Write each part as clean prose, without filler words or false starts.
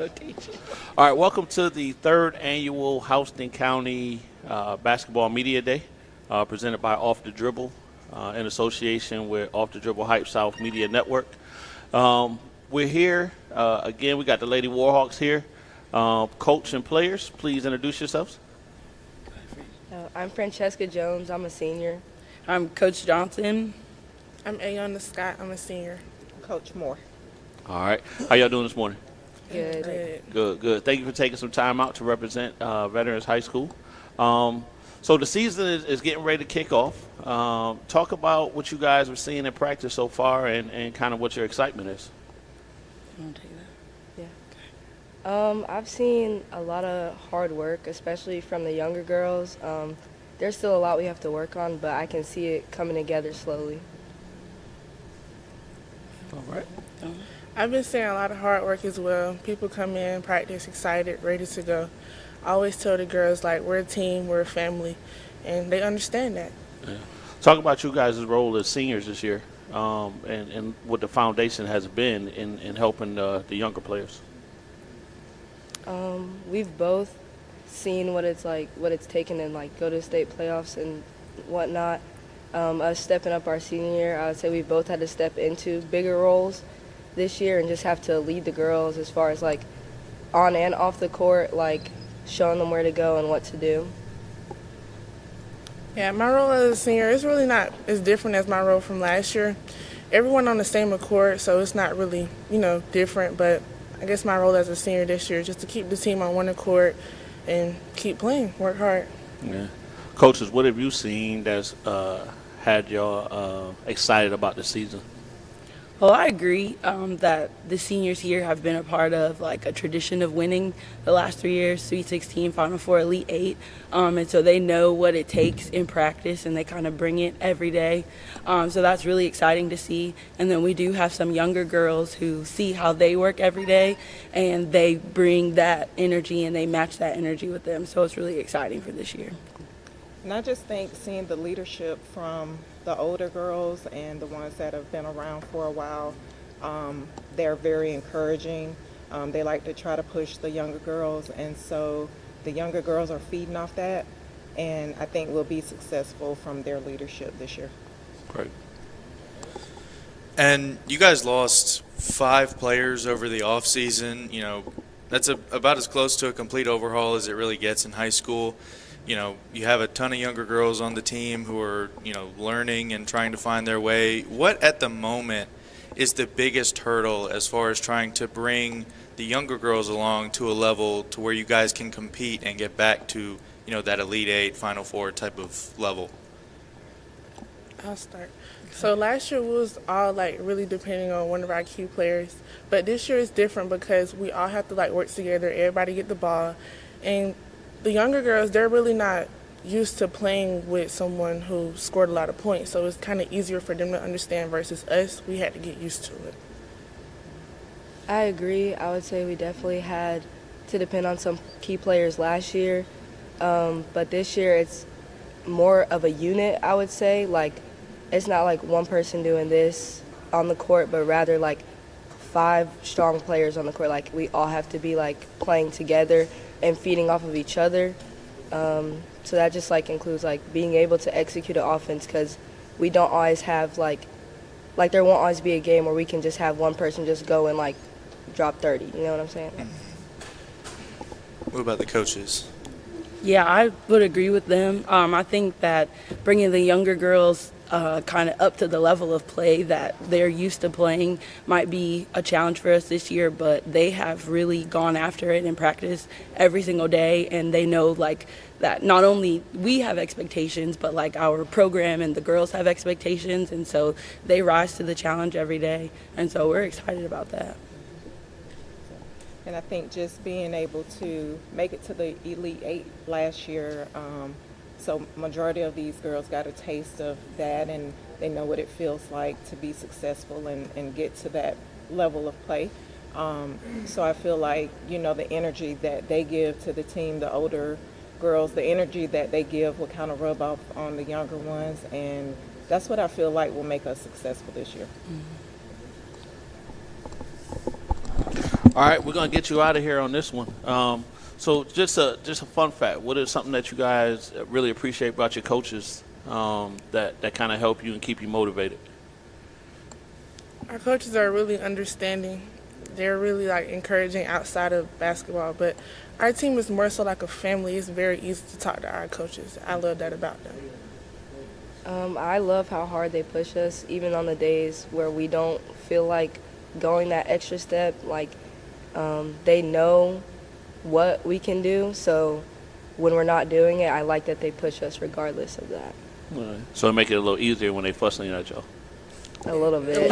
rotation. All right, welcome to the third annual Houston County Basketball Media Day, presented by Off the Dribble in association with Off the Dribble Hype South Media Network. We're here again. We got the Lady Warhawks here. Coach and players, please introduce yourselves. I'm Francesca Jones. I'm a senior. I'm Coach Johnson. I'm Ayana Scott. I'm a senior. Coach Moore. All right, how y'all doing this morning? Good. Good. Thank you for taking some time out to represent Veterans High School. So the season is getting ready to kick off. Talk about what you guys are seeing in practice so far and kind of what your excitement is. You want to take that? I've seen a lot of hard work, especially from the younger girls. There's still a lot we have to work on, but I can see it coming together slowly. All right. I've been seeing a lot of hard work as well. People come in, practice, excited, ready to go. I always tell the girls, like, we're a team, we're a family, and they understand that. Yeah. Talk about you guys' role as seniors this year and what the foundation has been in helping the younger players. We've both seen what it's taken to go to state playoffs and whatnot. Us stepping up our senior year, I would say we both had to step into bigger roles this year and just have to lead the girls as far as on and off the court, showing them where to go and what to do. Yeah, my role as a senior is really not as different as my role from last year. Everyone on the same accord, so it's not really, different, but I guess my role as a senior this year is just to keep the team on one accord and keep playing, work hard. Yeah. Coaches, what have you seen that's had y'all excited about the season? Well, I agree that the seniors here have been a part of a tradition of winning the last 3 years, Sweet 16, Final Four, Elite 8. And so they know what it takes in practice and they kind of bring it every day. So that's really exciting to see. And then we do have some younger girls who see how they work every day and they bring that energy and they match that energy with them. So it's really exciting for this year. And I just think seeing the leadership from the older girls and the ones that have been around for a while, they're very encouraging. They like to try to push the younger girls, and so the younger girls are feeding off that, and I think we'll be successful from their leadership this year. Great. And you guys lost 5 players over the offseason. That's about as close to a complete overhaul as it really gets in high school. You have a ton of younger girls on the team who are, learning and trying to find their way. What at the moment is the biggest hurdle as far as trying to bring the younger girls along to a level to where you guys can compete and get back to, that Elite 8, Final Four type of level? I'll start. So last year was all really depending on one of our key players, but this year is different because we all have to work together, everybody get the ball, and the younger girls, they're really not used to playing with someone who scored a lot of points, so it's kind of easier for them to understand versus us. We had to get used to it. I agree. I would say we definitely had to depend on some key players last year, but this year it's more of a unit, I would say. It's not one person doing this on the court, but rather 5 strong players on the court. We all have to be playing together and feeding off of each other. So that just includes being able to execute an offense, because we don't always have there won't always be a game where we can just have one person just go and drop 30. You know what I'm saying? What about the coaches? Yeah, I would agree with them. I think that bringing the younger girls kind of up to the level of play that they're used to playing might be a challenge for us this year, but they have really gone after it in practice every single day, and they know that not only we have expectations, but our program and the girls have expectations, and so they rise to the challenge every day, and so we're excited about that. And I think just being able to make it to the Elite 8 last year, so majority of these girls got a taste of that, and they know what it feels like to be successful and get to that level of play. So I feel the energy that they give to the team, the older girls, the energy that they give will kind of rub off on the younger ones, and that's what I feel will make us successful this year. All right, we're gonna get you out of here on this one. So just a fun fact. What is something that you guys really appreciate about your coaches that kind of help you and keep you motivated? Our coaches are really understanding. They're really like encouraging outside of basketball, but our team is more so like a family. It's very easy to talk to our coaches. I love that about them. I love how hard they push us, even on the days where we don't feel like going that extra step. Like, they know what we can do, so when we're not doing it, I like that they push us regardless of that. All right. So it make it a little easier when they fussing at y'all. A little bit.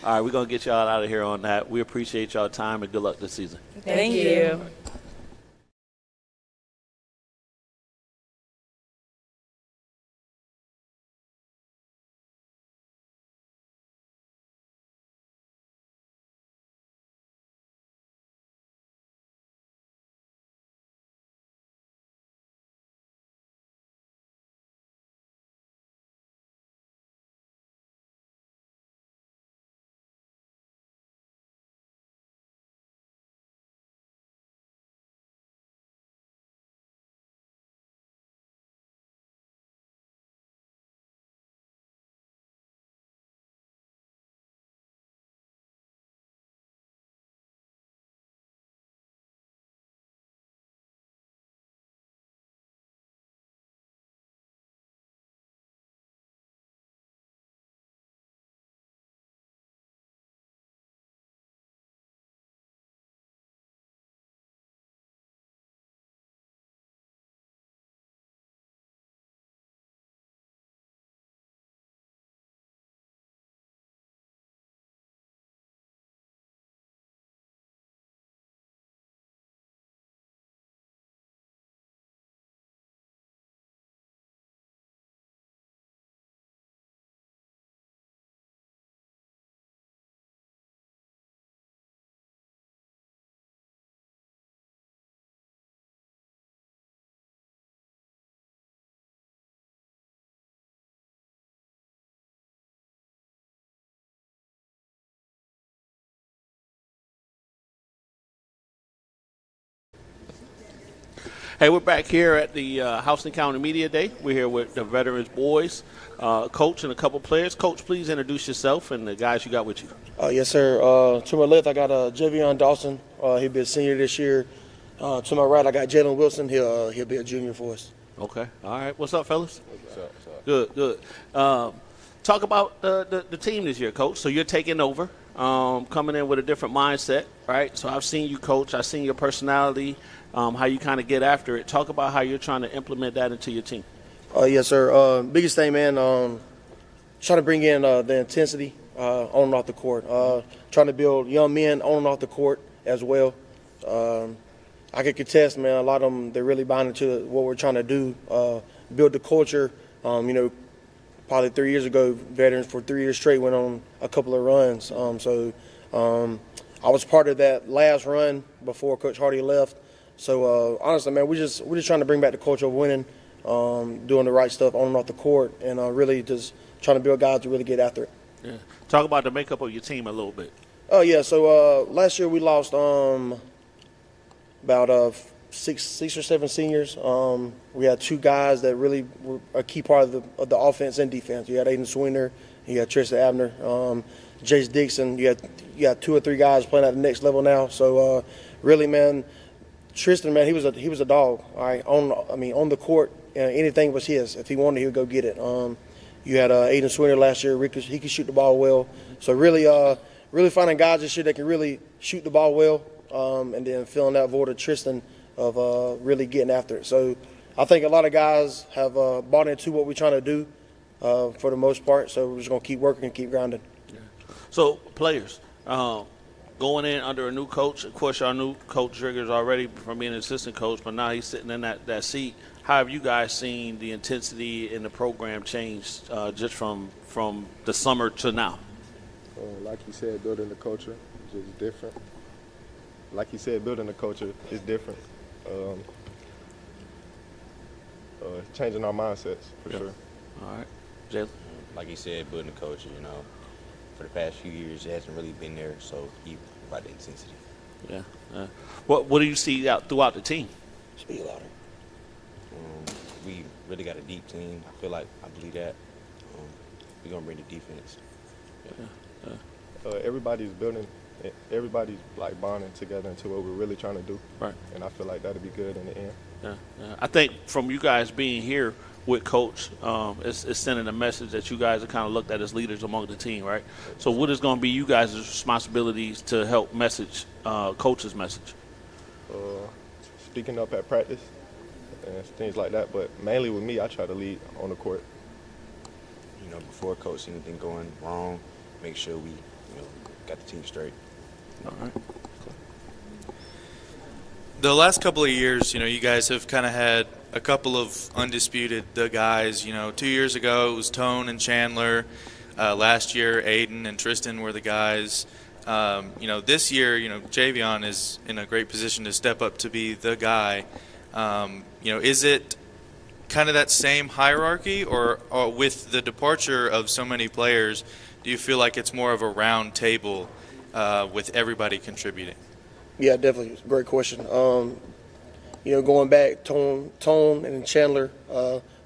All right, we're gonna get y'all out of here on that. We appreciate y'all time and good luck this season. Thank you. Hey, we're back here at the Houston County Media Day. We're here with the Veterans Boys coach and a couple players. Coach, please introduce yourself and the guys you got with you. Yes, sir. To my left, I got Javion Dawson. He'll be a senior this year. To my right, I got Jalen Wilson. He'll be a junior for us. Okay. All right. What's up, fellas? What's up? Good. Talk about the team this year, Coach. So you're taking over, coming in with a different mindset, right? So I've seen you, Coach. I've seen your personality, how you kind of get after it. Talk about how you're trying to implement that into your team. Yes, sir. Biggest thing, man, trying to bring in the intensity on and off the court. Trying to build young men on and off the court as well. I can contest, man, a lot of them, they're really buying into what we're trying to do, build the culture. Probably 3 years ago, veterans for 3 years straight went on a couple of runs. I was part of that last run before Coach Hardy left. So honestly, man, we're just trying to bring back the culture of winning, doing the right stuff on and off the court, and really just trying to build guys to really get after it. Yeah. Talk about the makeup of your team a little bit. Oh yeah, so last year we lost about 6 or 7 seniors. We had 2 guys that really were a key part of the offense and defense. You had Aiden Swinder, you had Tristan Abner, Jace Dixon. You got 2 or 3 guys playing at the next level now. So really, man, Tristan, man, he was a dog. All right, on the court, anything was his. If he wanted, he would go get it. You had Aiden Swinder last year. He could shoot the ball well. So really finding guys this year that can really shoot the ball well, and then filling that void of Tristan of really getting after it. So I think a lot of guys have bought into what we're trying to do for the most part. So we're just going to keep working and keep grinding. Yeah. So players, going in under a new coach, of course our new coach Driggers already from being an assistant coach, but now he's sitting in that seat. How have you guys seen the intensity in the program change just from the summer to now? Like you said, building the culture is just different. Like you said, building the culture is different. Changing our mindsets, for sure. All right. Jalen? Like you said, building the culture, for the past few years, it hasn't really been there. So he brought the intensity. Yeah. What do you see out throughout the team? Speak louder. We really got a deep team. I believe that. We're going to bring the defense. Everybody's building, everybody's like bonding together into what we're really trying to do. Right. And I feel like that'll be good in the end. Yeah. I think from you guys being here with Coach, it's sending a message that you guys are kind of looked at as leaders among the team, right? So what is going to be you guys' responsibilities to help message Coach's message? Speaking up at practice and things like that. But mainly with me, I try to lead on the court. Before Coach see anything going wrong, make sure we, got the team straight. All right. The last couple of years, you guys have kind of had a couple of undisputed guys. 2 years ago it was Tone and Chandler. Last year, Aiden and Tristan were the guys. This year, Javion is in a great position to step up to be the guy. Is it kind of that same hierarchy, or with the departure of so many players, do you feel like it's more of a round table with everybody contributing? Yeah, definitely. It's a great question. Going back, Tone and Chandler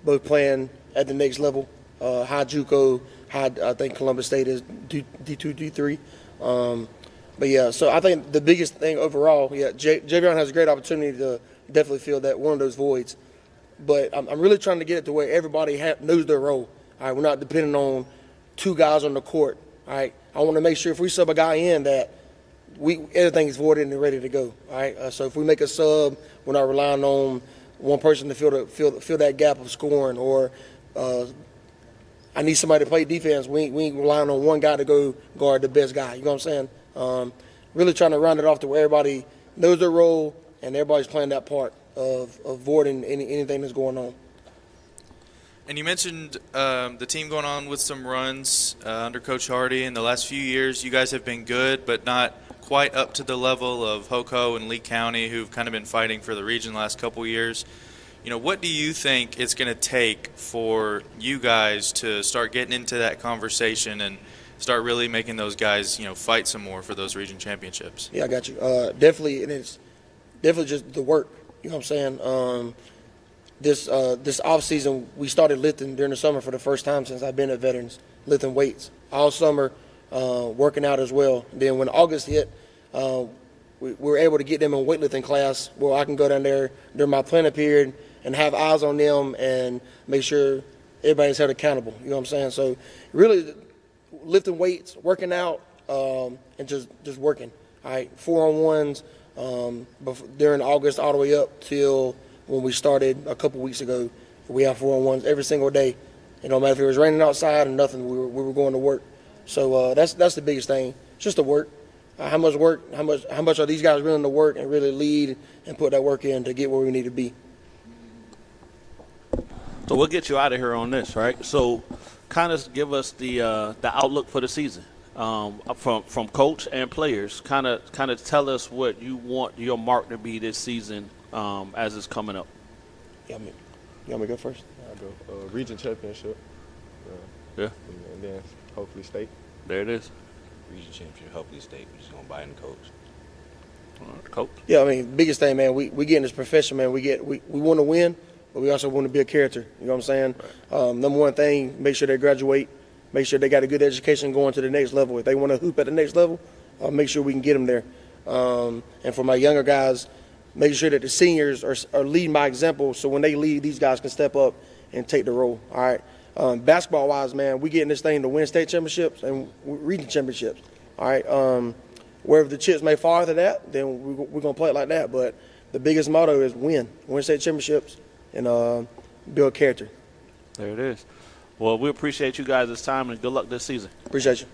both playing at the next level. High JUCO, I think Columbus State is D2, D3. But yeah, so I think the biggest thing overall, Javion has a great opportunity to definitely fill that one of those voids. But I'm really trying to get it to where everybody knows their role. All right, we're not depending on two guys on the court. All right, I want to make sure if we sub a guy in that everything is voided and ready to go. All right, so if we make a sub, we're not relying on one person to fill that gap of scoring, or I need somebody to play defense. We ain't relying on one guy to go guard the best guy. You know what I'm saying? Really trying to round it off to where everybody knows their role and everybody's playing that part of voiding anything that's going on. And you mentioned the team going on with some runs under Coach Hardy in the last few years. You guys have been good, but not quite up to the level of Hoco and Lee County, who've kind of been fighting for the region the last couple of years. What do you think it's going to take for you guys to start getting into that conversation and start really making those guys, fight some more for those region championships? Yeah, I got you. Definitely, and it's definitely just the work. You know what I'm saying? This off season, we started lifting during the summer for the first time since I've been at Veterans, lifting weights all summer, working out as well. Then when August hit, we were able to get them in weightlifting class where I can go down there during my planning period and have eyes on them and make sure everybody's held accountable. You know what I'm saying? So really lifting weights, working out, and just working. All right, 4-on-1s during August all the way up till when we started a couple weeks ago. We have 4-on-1s every single day. It don't matter if it was raining outside or nothing. We were going to work. So that's the biggest thing. Just the work. How much work? How much are these guys willing to work and really lead and put that work in to get where we need to be? So we'll get you out of here on this, right? So kind of give us the outlook for the season from coach and players. Kind of tell us what you want your mark to be this season as it's coming up. You want me to go first? I'll go region championship. Yeah. And then hopefully state. There it is. Region championship, hopefully state. We're just going to buy in the coach. Coach? Yeah, I mean, biggest thing, man, we get in this profession, man. We want to win, but we also want to be a character. You know what I'm saying? Right. Number one thing, make sure they graduate. Make sure they got a good education going to the next level. If they want to hoop at the next level, make sure we can get them there. And for my younger guys, make sure that the seniors are leading by example, so when they lead, these guys can step up and take the role. All right. Basketball-wise, man, we getting this thing to win state championships and region championships. All right. Wherever the chips may fall after that, then we're going to play it like that. But the biggest motto is win state championships, and build character. There it is. Well, we appreciate you guys' time, and good luck this season. Appreciate you.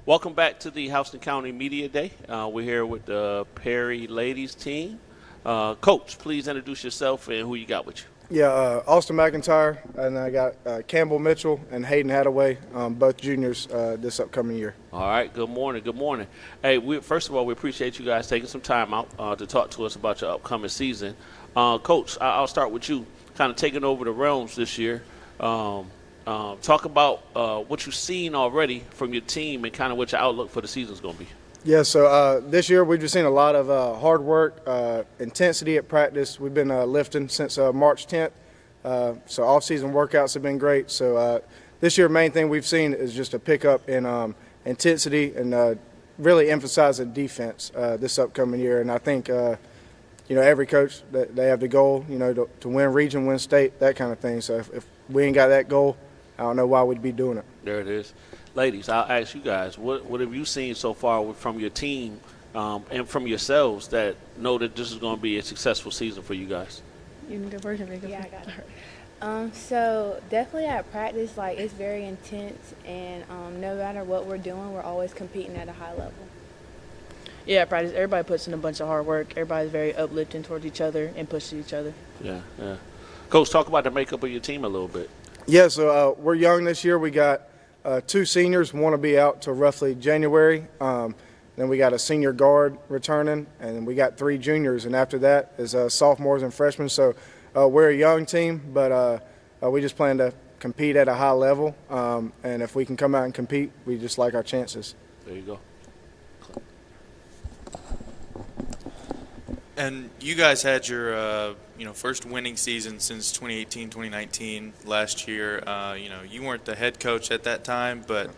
Welcome back to the Houston County Media Day. We're here with the Perry ladies team. Coach, please introduce yourself and who you got with you. Yeah, Austin McIntyre, and I got Campbell Mitchell and Hayden Hadaway, both juniors this upcoming year. All right, good morning. Good morning. Hey, first of all, we appreciate you guys taking some time out to talk to us about your upcoming season. Coach, I'll start with you, kind of taking over the realms this year. Talk about what you've seen already from your team and kind of what your outlook for the season is going to be. Yeah, so this year we've just seen a lot of hard work, intensity at practice. We've been lifting since March 10th, so off-season workouts have been great. So this year, main thing we've seen is just a pickup in intensity and really emphasizing defense this upcoming year. And I think, every coach, they have the goal, to win region, win state, that kind of thing. So if we ain't got that goal, I don't know why we'd be doing it. There it is. Ladies, I'll ask you guys, what have you seen so far from your team and from yourselves that know that this is going to be a successful season for you guys? You can go first or make it. Yeah, I got it. So definitely at practice, it's very intense, and no matter what we're doing, we're always competing at a high level. Yeah, at practice, everybody puts in a bunch of hard work. Everybody's very uplifting towards each other and pushes each other. Yeah. Coach, talk about the makeup of your team a little bit. Yeah, so we're young this year. We got 2 seniors. One will be out till roughly January. Then we got a senior guard returning, and we got 3 juniors. And after that is sophomores and freshmen. So we're a young team, but we just plan to compete at a high level. And if we can come out and compete, we just like our chances. There you go. And you guys had your first winning season since 2018, 2019 last year. You weren't the head coach at that time, but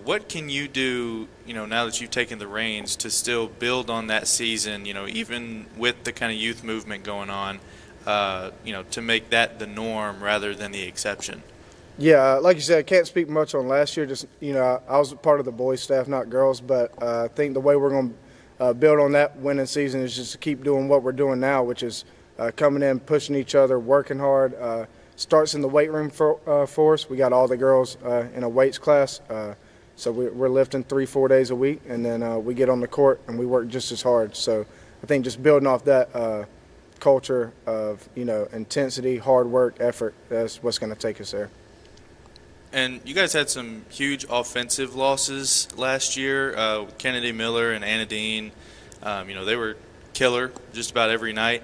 what can you do, now that you've taken the reins to still build on that season, even with the kind of youth movement going on, to make that the norm rather than the exception? Yeah, like you said, I can't speak much on last year. Just, I was part of the boys staff, not girls, but I think the way we're going to build on that winning season is just to keep doing what we're doing now, which is coming in, pushing each other, working hard. Starts in the weight room for us. We got all the girls in a weights class, so we're lifting 3-4 days a week, and then we get on the court and we work just as hard. So I think just building off that culture of intensity, hard work, effort, that's what's going to take us there. And you guys had some huge offensive losses last year with Kennedy Miller and Anna Dean. They were killer just about every night.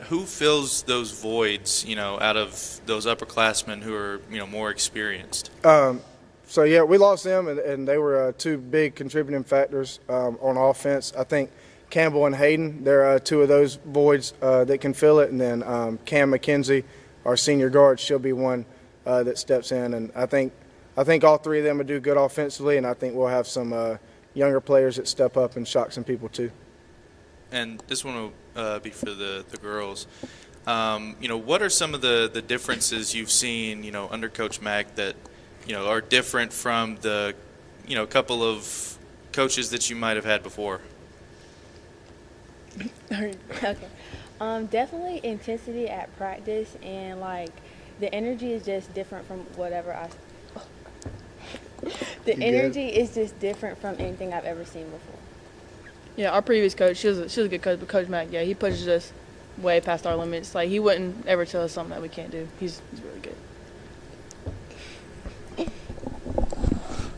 Who fills those voids, out of those upperclassmen who are, more experienced? We lost them, and they were 2 big contributing factors on offense. I think Campbell and Hayden, they're 2 of those voids that can fill it. And then Cam McKenzie, our senior guard, she'll be one that steps in, and I think all 3 of them will do good offensively, and I think we'll have some younger players that step up and shock some people too. And this one will be for the girls. What are some of the differences you've seen, under Coach Mack that are different from the couple of coaches that you might have had before? Okay. Definitely intensity at practice, and the energy is just different from energy is just different from anything I've ever seen before. Yeah, our previous coach, she was a good coach, but Coach Mack, yeah, he pushes us way past our limits. He wouldn't ever tell us something that we can't do. He's really good.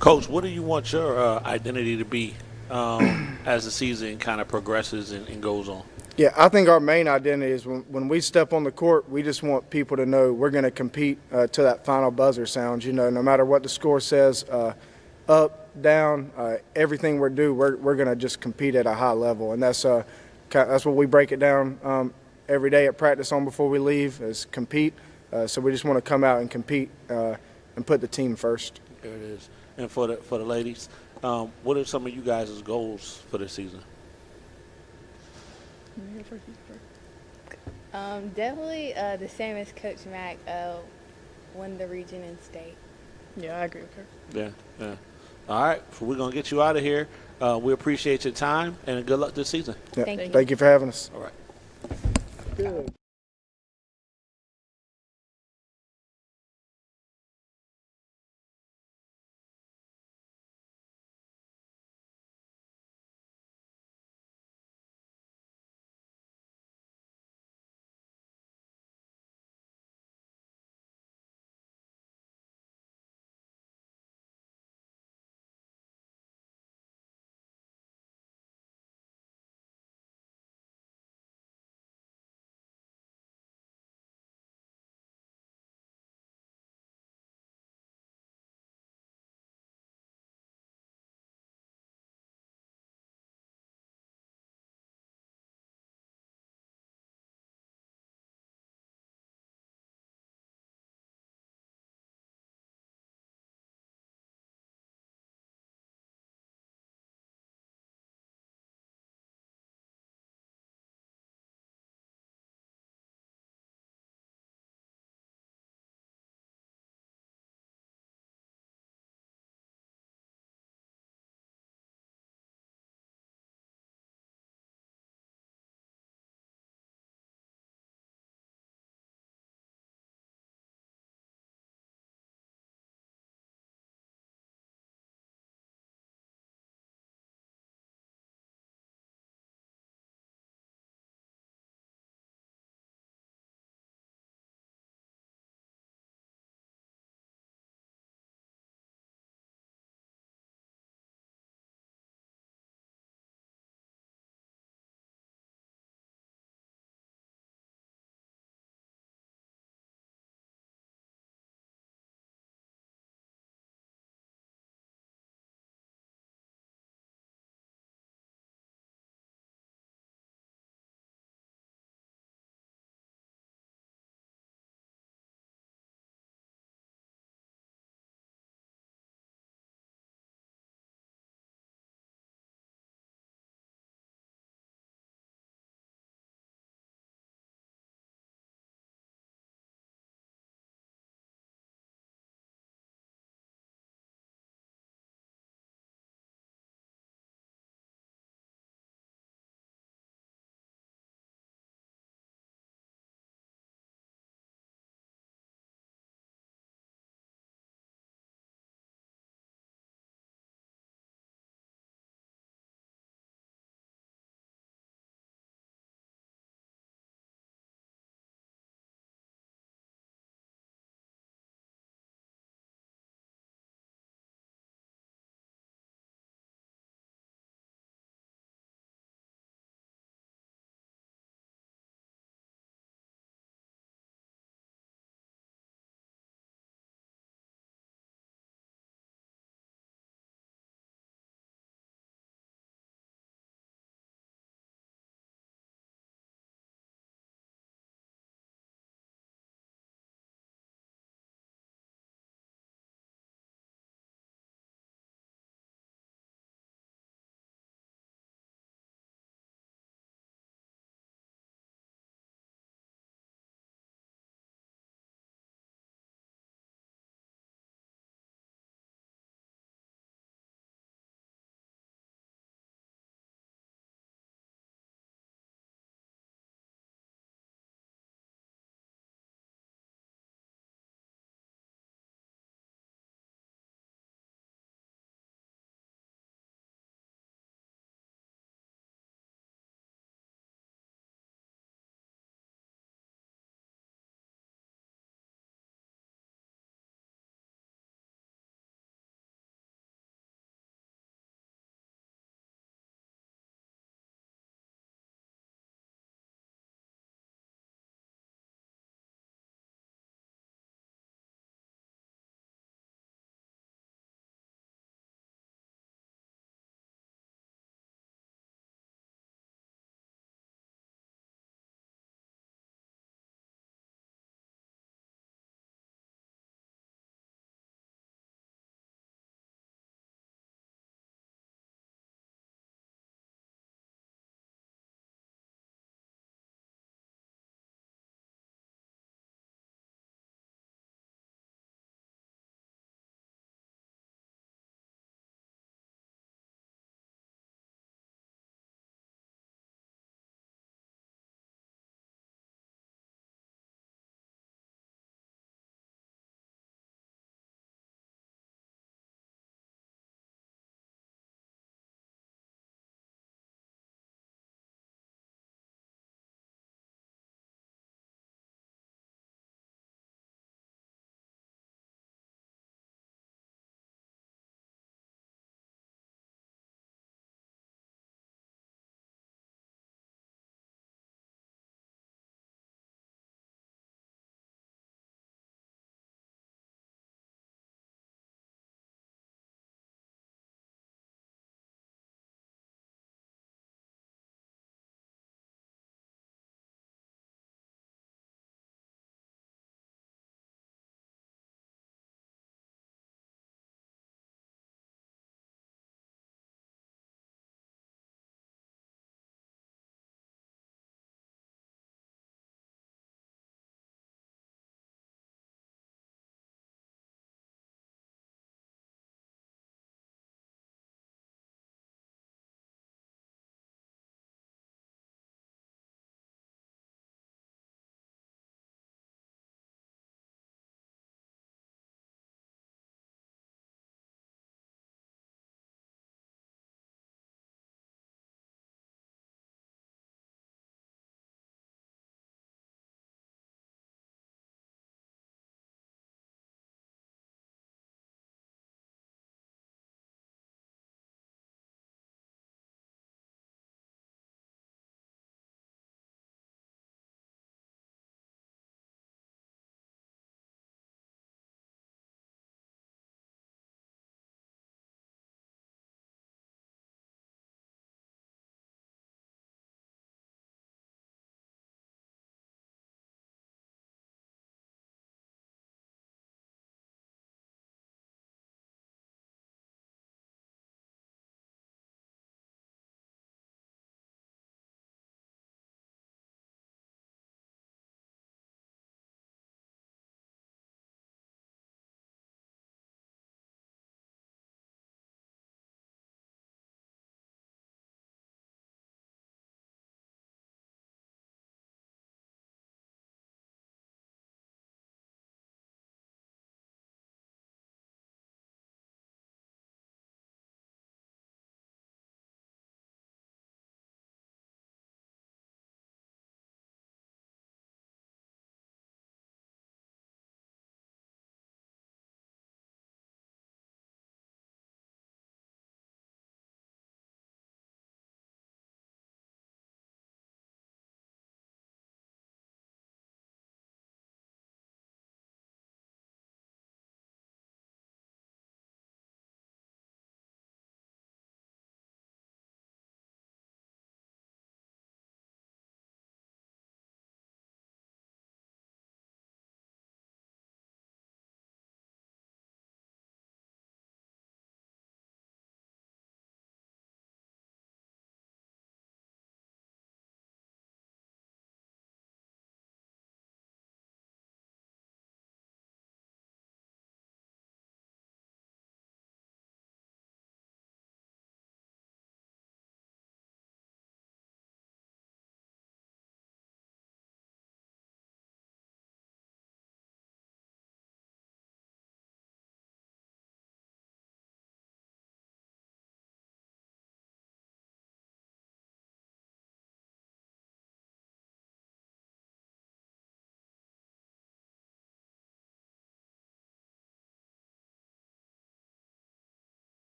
Coach, what do you want your identity to be as the season kind of progresses and goes on? Yeah, I think our main identity is when we step on the court, we just want people to know we're going to compete to that final buzzer sound. No matter what the score says, up, down, everything we're going to just compete at a high level. And that's what we break it down every day at practice on before we leave is compete. So we just want to come out and compete and put the team first. There it is. And for the ladies, what are some of you guys' goals for this season? Definitely the same as Coach Mack, win the region and state. Yeah, I agree with her. Yeah. All right, so we're going to get you out of here. We appreciate your time, and good luck this season. Yeah. Thank you for having us. All right. Good.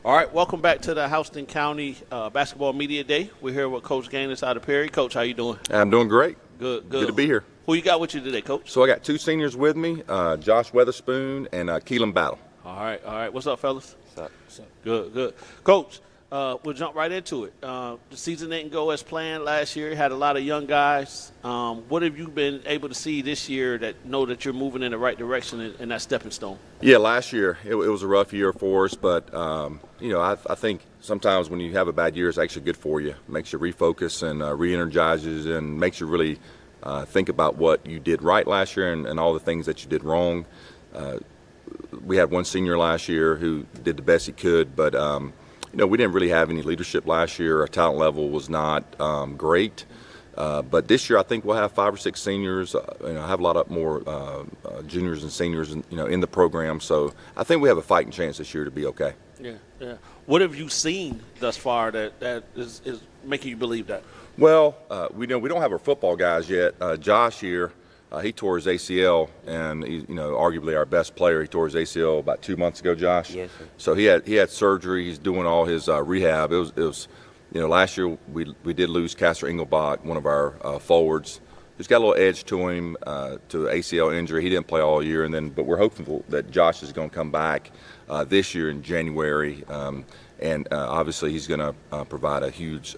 All right, welcome back to the Houston County Basketball Media Day. We're here with Coach Gaines out of Perry. Coach, how you doing? I'm doing great. Good. Good to be here. Who you got with you today, Coach? So I got two seniors with me, Josh Weatherspoon and Keelan Battle. All right. What's up, fellas? What's up? Good. Coach, we'll jump right into it. The season didn't go as planned last year. Had a lot of young guys. What have you been able to see this year that know that you're moving in the right direction and that stepping stone? Yeah, last year it was a rough year for us, but I think sometimes when you have a bad year, it's actually good for you. It makes you refocus and re-energizes and makes you really think about what you did right last year and all the things that you did wrong. We had one senior last year who did the best he could, but we didn't really have any leadership last year. Our talent level was not great. But this year, I think we'll have 5 or 6 seniors. I have a lot of more juniors and seniors, in the program. So I think we have a fighting chance this year to be okay. Yeah. What have you seen thus far that is making you believe that? Well, we don't have our football guys yet. Josh here, he tore his ACL, and he's arguably our best player. He tore his ACL about 2 months ago, Josh. Yes, sir. So he had surgery. He's doing all his rehab. It was last year we did lose Castor Engelbach, one of our forwards. He's got a little edge to him, to ACL injury. He didn't play all year, but we're hopeful that Josh is going to come back this year in January, and obviously he's going to provide a huge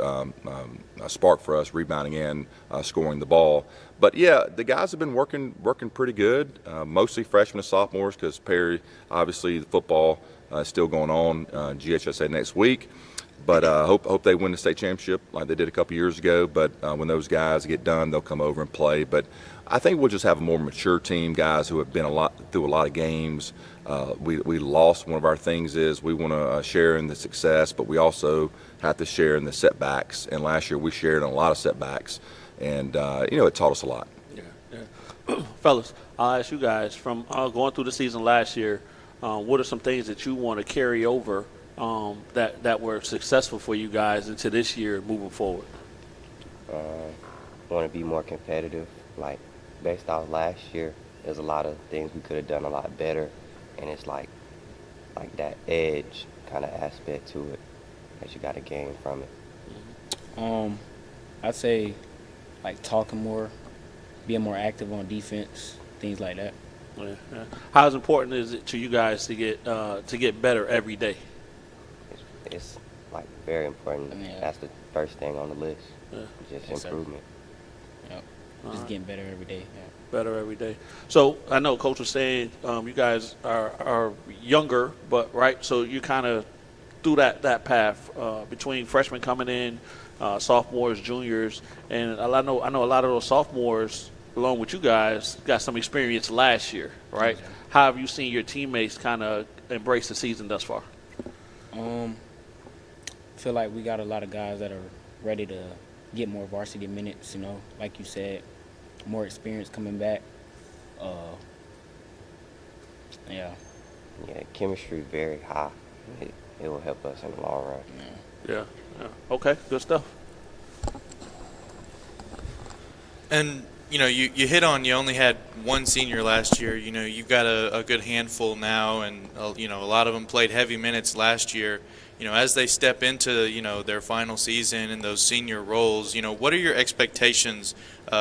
spark for us, rebounding and scoring the ball. But yeah, the guys have been working pretty good, mostly freshmen and sophomores, because Perry, obviously the football is still going on, GHSA next week. But hope they win the state championship like they did a couple years ago. But when those guys get done, they'll come over and play. But I think we'll just have a more mature team, guys who have been through a lot of games. We lost. One of our things is we want to share in the success, but we also have to share in the setbacks. And last year we shared in a lot of setbacks, and it taught us a lot. Yeah. Fellas, I'll ask you guys, from going through the season last year, what are some things that you want to carry over that were successful for you guys into this year moving forward? Want to be more competitive. Like, based off last year, there's a lot of things we could have done a lot better, and it's like that edge kind of aspect to it that you got to gain from it. I'd say like talking more, being more active on defense, things like that. Yeah. How important is it to you guys to get better every day? It's like very important. Yeah. That's the first thing on the list. Yeah. Just Yes, sir. improvement. Yep. Just getting better every day. Yeah. Better every day. So I know Coach was saying you guys are younger, but right. So you kind of through that path between freshmen coming in, sophomores, juniors, and I know a lot of those sophomores, along with you guys, got some experience last year, right? Exactly. How have you seen your teammates kind of embrace the season thus far? I feel like we got a lot of guys that are ready to get more varsity minutes, like you said, more experience coming back. Yeah. Yeah, chemistry very high. It will help us in the long run. Yeah. Okay, good stuff. And you hit on, you only had one senior last year. You've got a good handful now, and a lot of them played heavy minutes last year. As they step into their final season and those senior roles, what are your expectations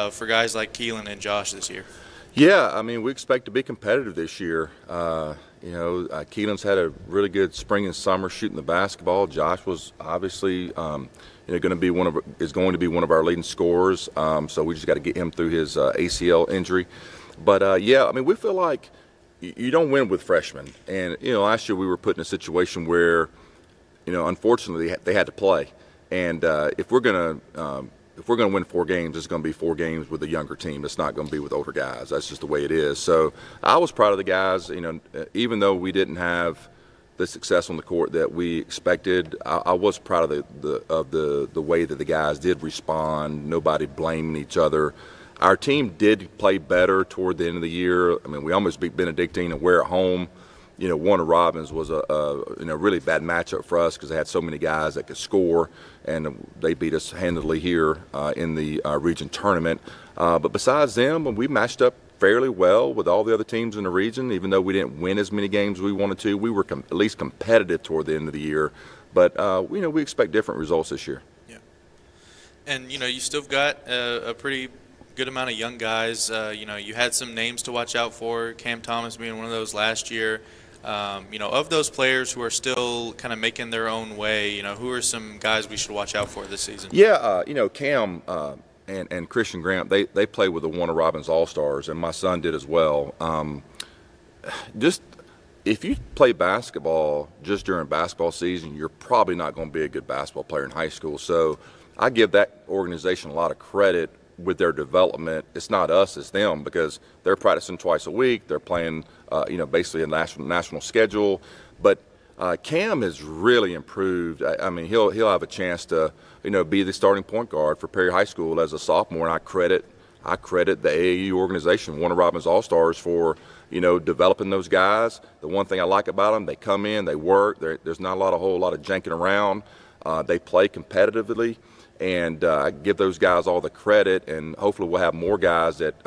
for guys like Keelan and Josh this year? Yeah, I mean, we expect to be competitive this year. Keelan's had a really good spring and summer shooting the basketball. Josh was obviously going to be one of our leading scorers. So we just got to get him through his ACL injury. But we feel like you don't win with freshmen. And last year we were put in a situation where, unfortunately they had to play. And if we're going to win 4 games, it's going to be 4 games with a younger team. It's not going to be with older guys. That's just the way it is. So I was proud of the guys. Even though we didn't have the success on the court that we expected, I was proud of the way that the guys did respond. Nobody blaming each other. Our team did play better toward the end of the year. I mean, we almost beat Benedictine, and we're at home. Warner Robins was a really bad matchup for us because they had so many guys that could score, and they beat us handily here in the region tournament. But besides them, we matched up fairly well with all the other teams in the region. Even though we didn't win as many games as we wanted to, we were at least competitive toward the end of the year. But we expect different results this year. Yeah, and you still got a pretty good amount of young guys. You had some names to watch out for. Cam Thomas being one of those last year. Of those players who are still kind of making their own way, who are some guys we should watch out for this season? Yeah, Cam and Christian Grant, they play with the Warner Robins All-Stars, and my son did as well. Just if you play basketball just during basketball season, you're probably not going to be a good basketball player in high school. So I give that organization a lot of credit with their development. It's not us, it's them, because they're practicing twice a week. They're playing, basically a national schedule. But Cam has really improved. I mean, he'll have a chance to, be the starting point guard for Perry High School as a sophomore, and I credit the AAU organization, Warner Robins All-Stars, for developing those guys. The one thing I like about them, they come in, they work. There's not a whole lot of janking around. They play competitively. And I give those guys all the credit, and hopefully we'll have more guys that,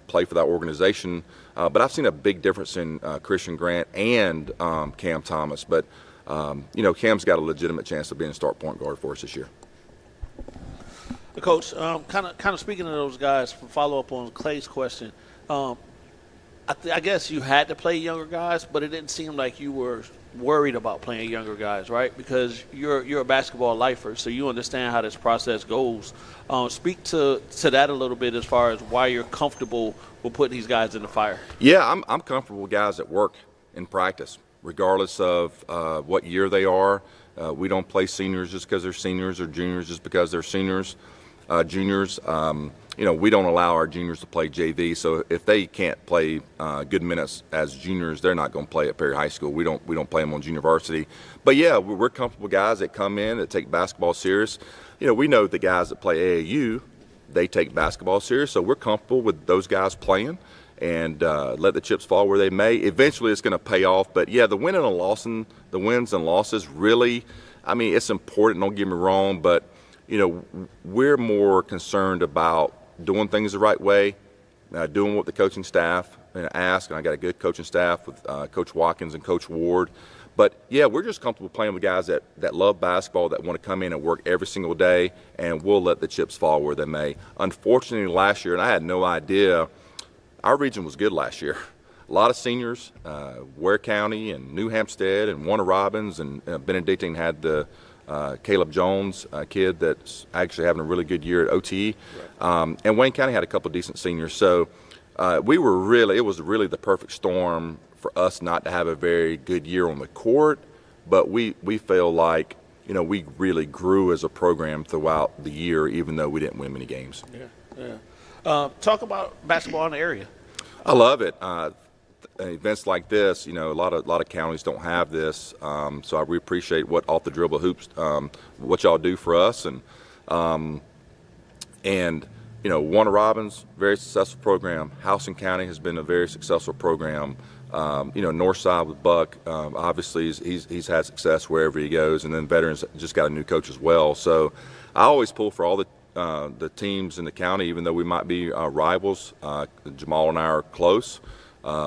play for that organization. But I've seen a big difference in Christian Grant and Cam Thomas. But, Cam's got a legitimate chance of being a start point guard for us this year. Coach, kind of speaking of those guys, follow up on Clay's question. I guess you had to play younger guys, but it didn't seem like you were worried about playing younger guys, right? Because you're a basketball lifer, so you understand how this process goes. Speak to that a little bit as far as why you're comfortable with putting these guys in the fire. Yeah, I'm comfortable with guys that work in practice, regardless of what year they are. We don't play seniors just because they're seniors, or juniors just because they're seniors. Juniors, we don't allow our juniors to play JV. So if they can't play good minutes as juniors, they're not going to play at Perry High School. We don't play them on junior varsity. But yeah, we're comfortable guys that come in that take basketball serious. We know the guys that play AAU, they take basketball serious. So we're comfortable with those guys playing, and let the chips fall where they may. Eventually, it's going to pay off. But yeah, the wins and losses really, it's important. Don't get me wrong, but we're more concerned about doing things the right way, doing what the coaching staff ask, and I got a good coaching staff with Coach Watkins and Coach Ward. But, yeah, we're just comfortable playing with guys that love basketball, that want to come in and work every single day, and we'll let the chips fall where they may. Unfortunately, last year, and I had no idea, our region was good last year. A lot of seniors, Ware County and New Hampstead and Warner Robins, and Benedictine had the Caleb Jones, a kid that's actually having a really good year at OTE. Right. And Wayne County had a couple decent seniors. So it was really the perfect storm for us not to have a very good year on the court. But we feel like, we really grew as a program throughout the year, even though we didn't win many games. Yeah. Talk about basketball in the area. I love it. Events like this, a lot of counties don't have this, so we appreciate what Off the Dribble Hoops, what y'all do for us, and Warner Robins, very successful program. Houston County has been a very successful program. Northside with Buck, obviously he's had success wherever he goes, and then Veterans just got a new coach as well. So I always pull for all the teams in the county, even though we might be rivals. Jamal and I are close.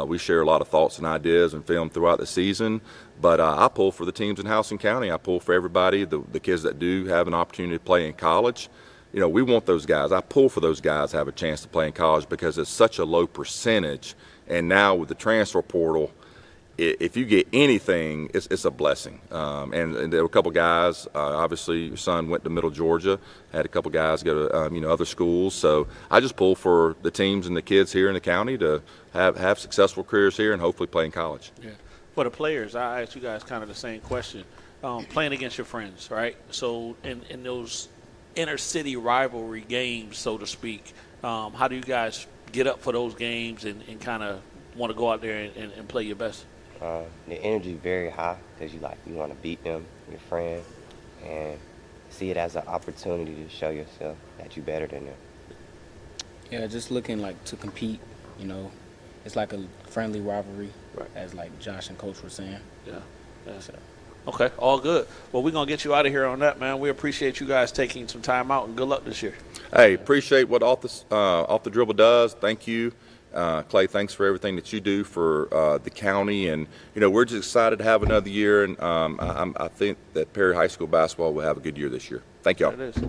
We share a lot of thoughts and ideas and film throughout the season. But I pull for the teams in Houston County. I pull for everybody, the kids that do have an opportunity to play in college. We want those guys. I pull for those guys to have a chance to play in college because it's such a low percentage. And now with the transfer portal, if you get anything, it's a blessing. And there were a couple guys. Obviously, your son went to Middle Georgia. Had a couple guys go to other schools. So I just pull for the teams and the kids here in the county to have successful careers here and hopefully play in college. Yeah. For the players, I asked you guys kind of the same question. Playing against your friends, right? So in those inner city rivalry games, so to speak, how do you guys get up for those games and kind of want to go out there and play your best? The energy is very high because you want to beat them, your friend, and see it as an opportunity to show yourself that you're better than them. Yeah, just looking to compete, it's like a friendly rivalry, right, as like Josh and Coach were saying. Yeah. So. Okay, all good. Well, we're going to get you out of here on that, man. We appreciate you guys taking some time out, and good luck this year. Hey, appreciate what Off the Dribble does. Thank you. Clay, thanks for everything that you do for the county, and we're just excited to have another year, and I think that Perry High School basketball will have a good year this year. Thank y'all. It is.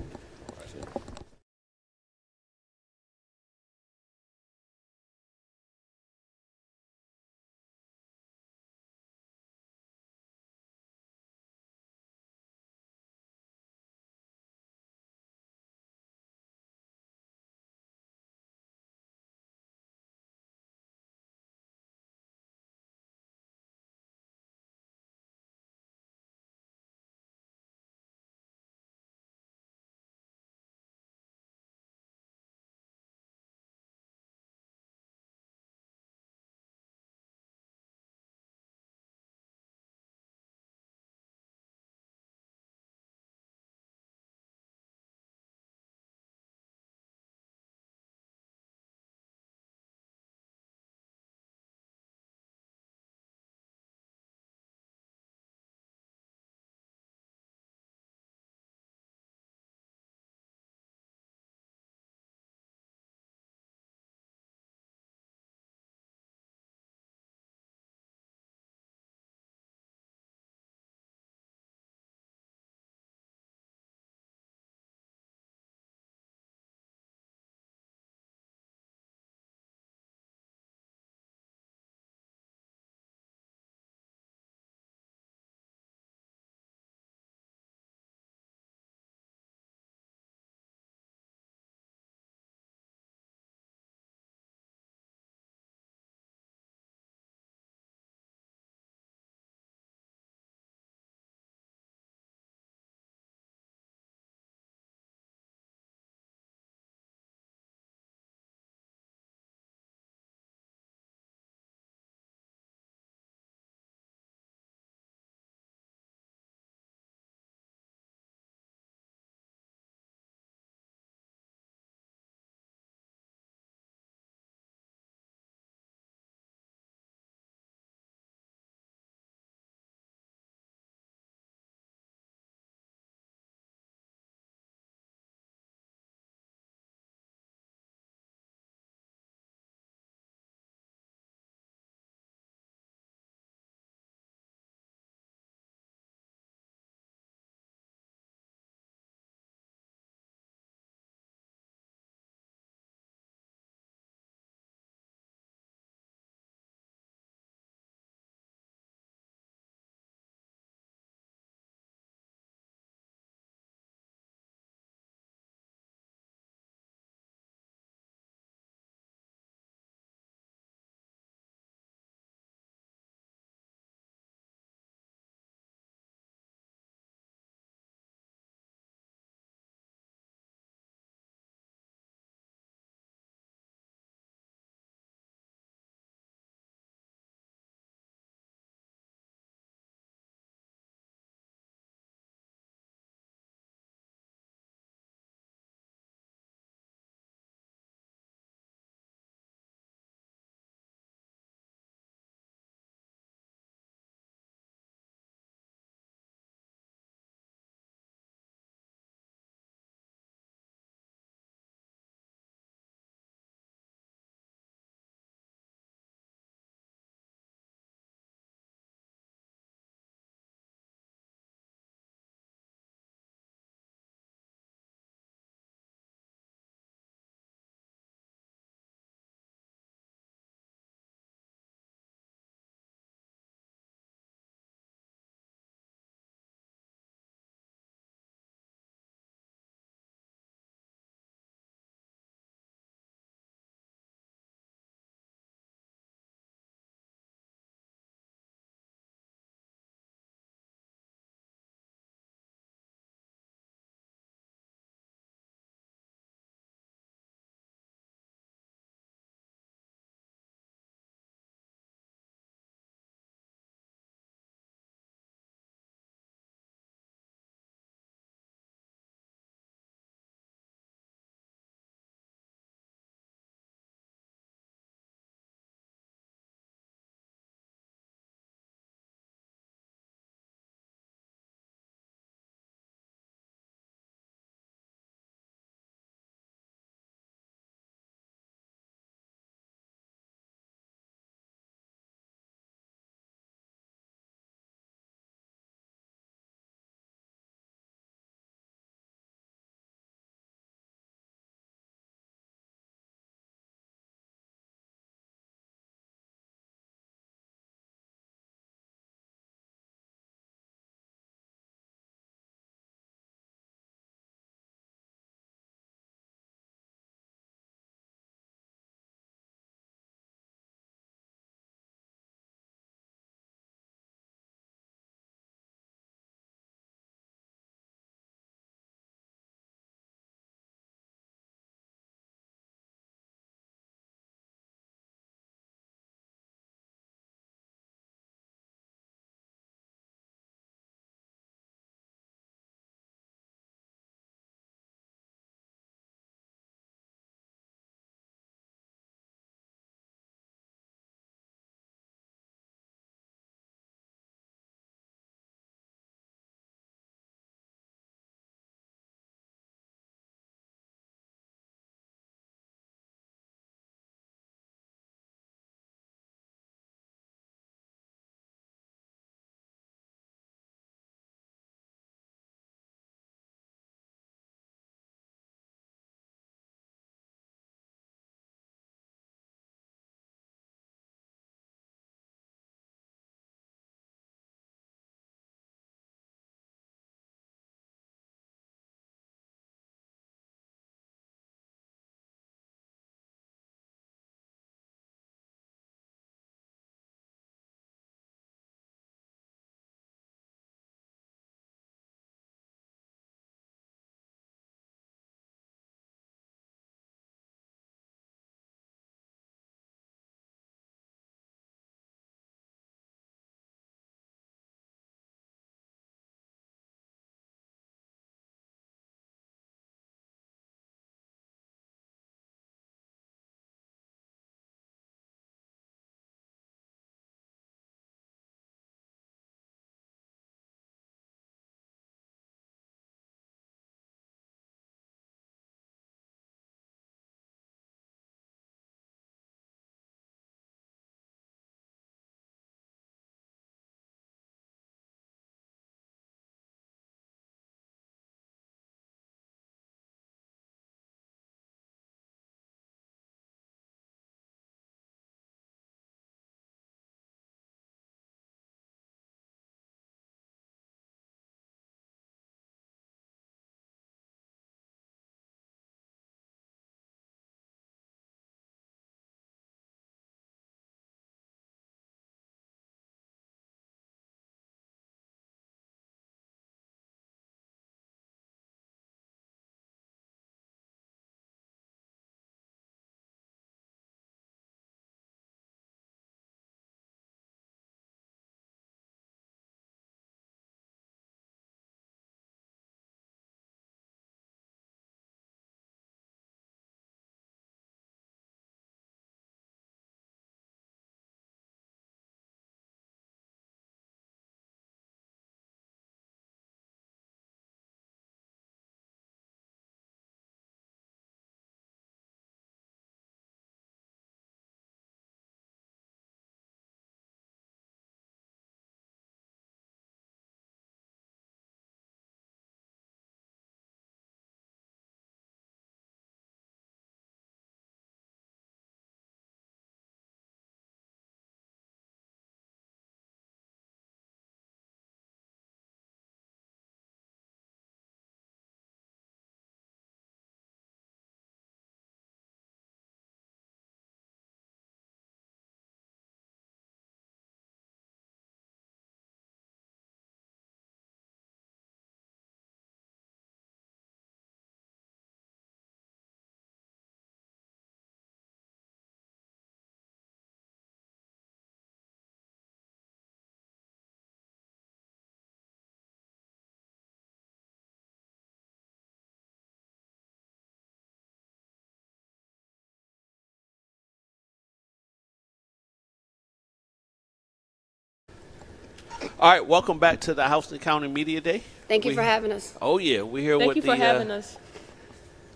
All right, welcome back to the Houston County Media Day. Thank you for having us. Oh, yeah. We're here Thank with you for having us.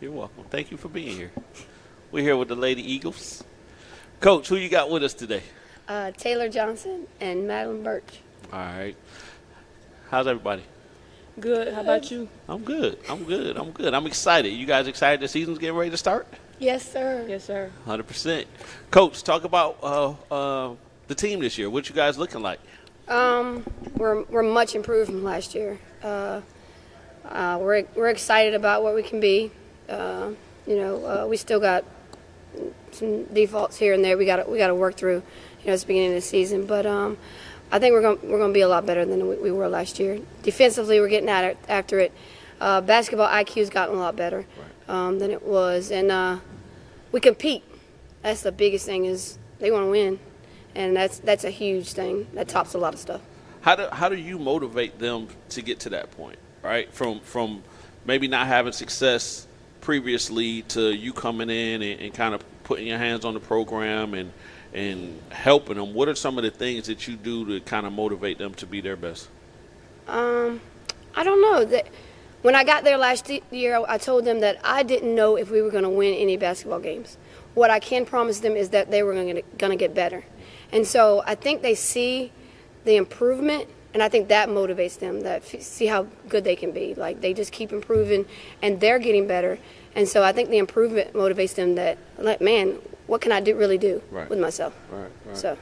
You're welcome. Thank you for being here. We're here with the Lady Eagles. Coach, who you got with us today? Taylor Johnson and Madeline Birch. All right. How's everybody? Good. How about you? I'm good. I'm excited. You guys excited the season's getting ready to start? Yes, sir. Yes, sir. 100%. Coach, talk about the team this year. What you guys looking like? We're much improved from last year. We're excited about what we can be. We still got some defaults here and there. We got to work through. It's the beginning of the season, but I think we're going to be a lot better than we were last year. Defensively, we're getting after it. Basketball IQ's gotten a lot better than it was, and we compete. That's the biggest thing is they want to win, and that's a huge thing. That tops a lot of stuff. How do you motivate them to get to that point, right? From maybe not having success previously to you coming in and kind of putting your hands on the program and helping them. What are some of the things that you do to kind of motivate them to be their best? I don't know. When I got there last year, I told them that I didn't know if we were going to win any basketball games. What I can promise them is that they were going to get better. And so I think they see the improvement, and I think that motivates them, see how good they can be. Like, they just keep improving, and they're getting better. And so I think the improvement motivates them that, like, man, what can I really do with myself? Right. So,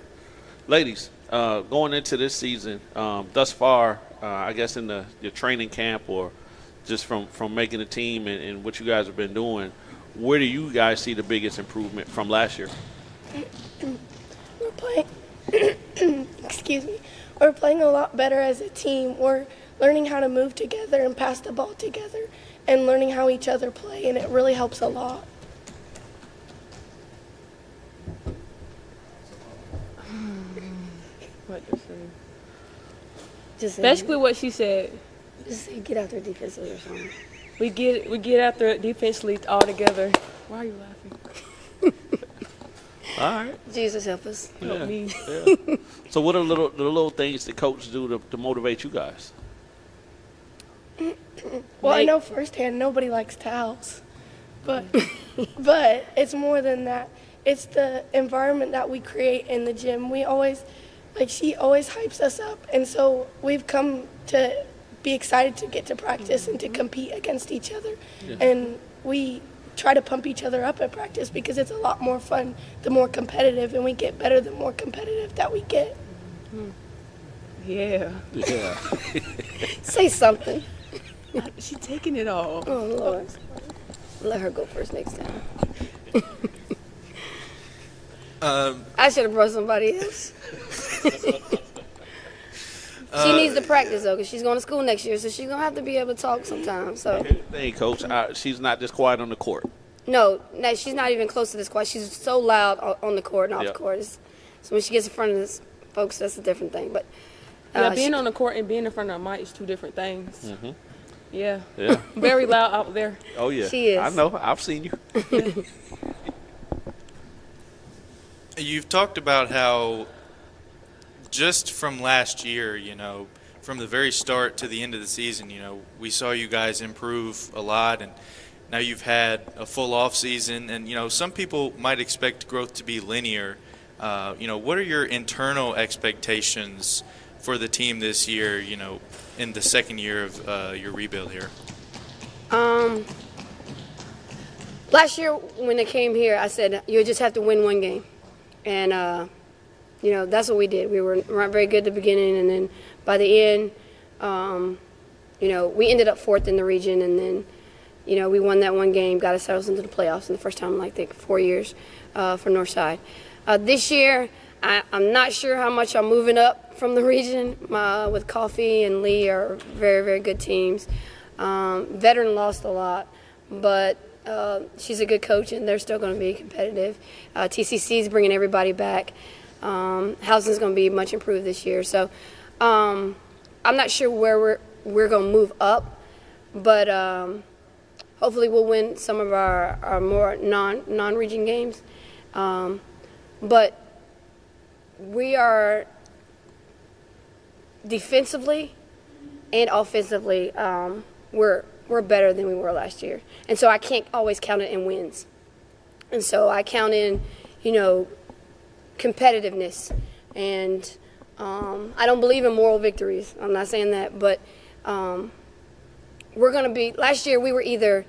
ladies, going into this season, thus far, I guess in your training camp or just from making the team and what you guys have been doing, where do you guys see the biggest improvement from last year? We're playing, excuse me, we're playing a lot better as a team. We're learning how to move together and pass the ball together and learning how each other play, and it really helps a lot. What to say? just Basically what she said. Just say get out there defensively or something. We get after it defensively all together. Why are you laughing? All right. Jesus help us. Help me. Yeah. So what are the little things the coach do to motivate you guys? Well, I know firsthand nobody likes towels, but but it's more than that. It's the environment that we create in the gym. We always, she always hypes us up, and so we've come to be excited to get to practice and to compete against each other. Yeah. And we try to pump each other up at practice because it's a lot more fun the more competitive, and we get better the more competitive that we get. Yeah. Yeah. Say something. She's taking it all. Oh, Lord. Let her go first next time. I should have brought somebody else. She needs to practice, though, because she's going to school next year, so she's going to have to be able to talk sometimes. So. Hey, Coach, she's not just quiet on the court. No, she's not even close to this quiet. She's so loud on the court and off the court. So when she gets in front of this folks, that's a different thing. But being on the court and being in front of a mic is two different things. Mm-hmm. Yeah. Yeah. Very loud out there. Oh, yeah. She is. I know. I've seen you. You've talked about how just from last year, from the very start to the end of the season, we saw you guys improve a lot, and now you've had a full off season, and some people might expect growth to be linear. What are your internal expectations for the team this year, in the second year of your rebuild here? Last year when they came here, I said, you just have to win one game. And, that's what we did. We weren't very good at the beginning, and then by the end, we ended up fourth in the region, and then, we won that one game, got ourselves into the playoffs in the first time in, 4 years for Northside. This year, I'm not sure how much I'm moving up from the region. With Coffee and Lee are very, very good teams. Veteran lost a lot, but she's a good coach, and they're still going to be competitive. TCC is bringing everybody back. Housing's going to be much improved this year. So I'm not sure where we're going to move up, but hopefully we'll win some of our more non-region games. But we are defensively and offensively, we're better than we were last year. And so I can't always count it in wins. And so I count in, competitiveness. And I don't believe in moral victories. I'm not saying that, but we're going to be – last year we were either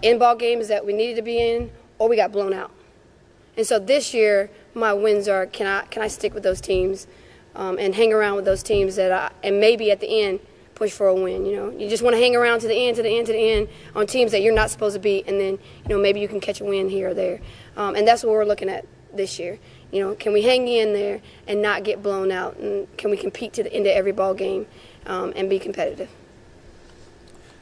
in ball games that we needed to be in or we got blown out. And so this year my wins are can I stick with those teams and hang around with those teams and maybe at the end push for a win. You just want to hang around to the end on teams that you're not supposed to beat, and then maybe you can catch a win here or there. And that's what we're looking at this year. Can we hang in there and not get blown out, and can we compete to the end of every ball game and be competitive?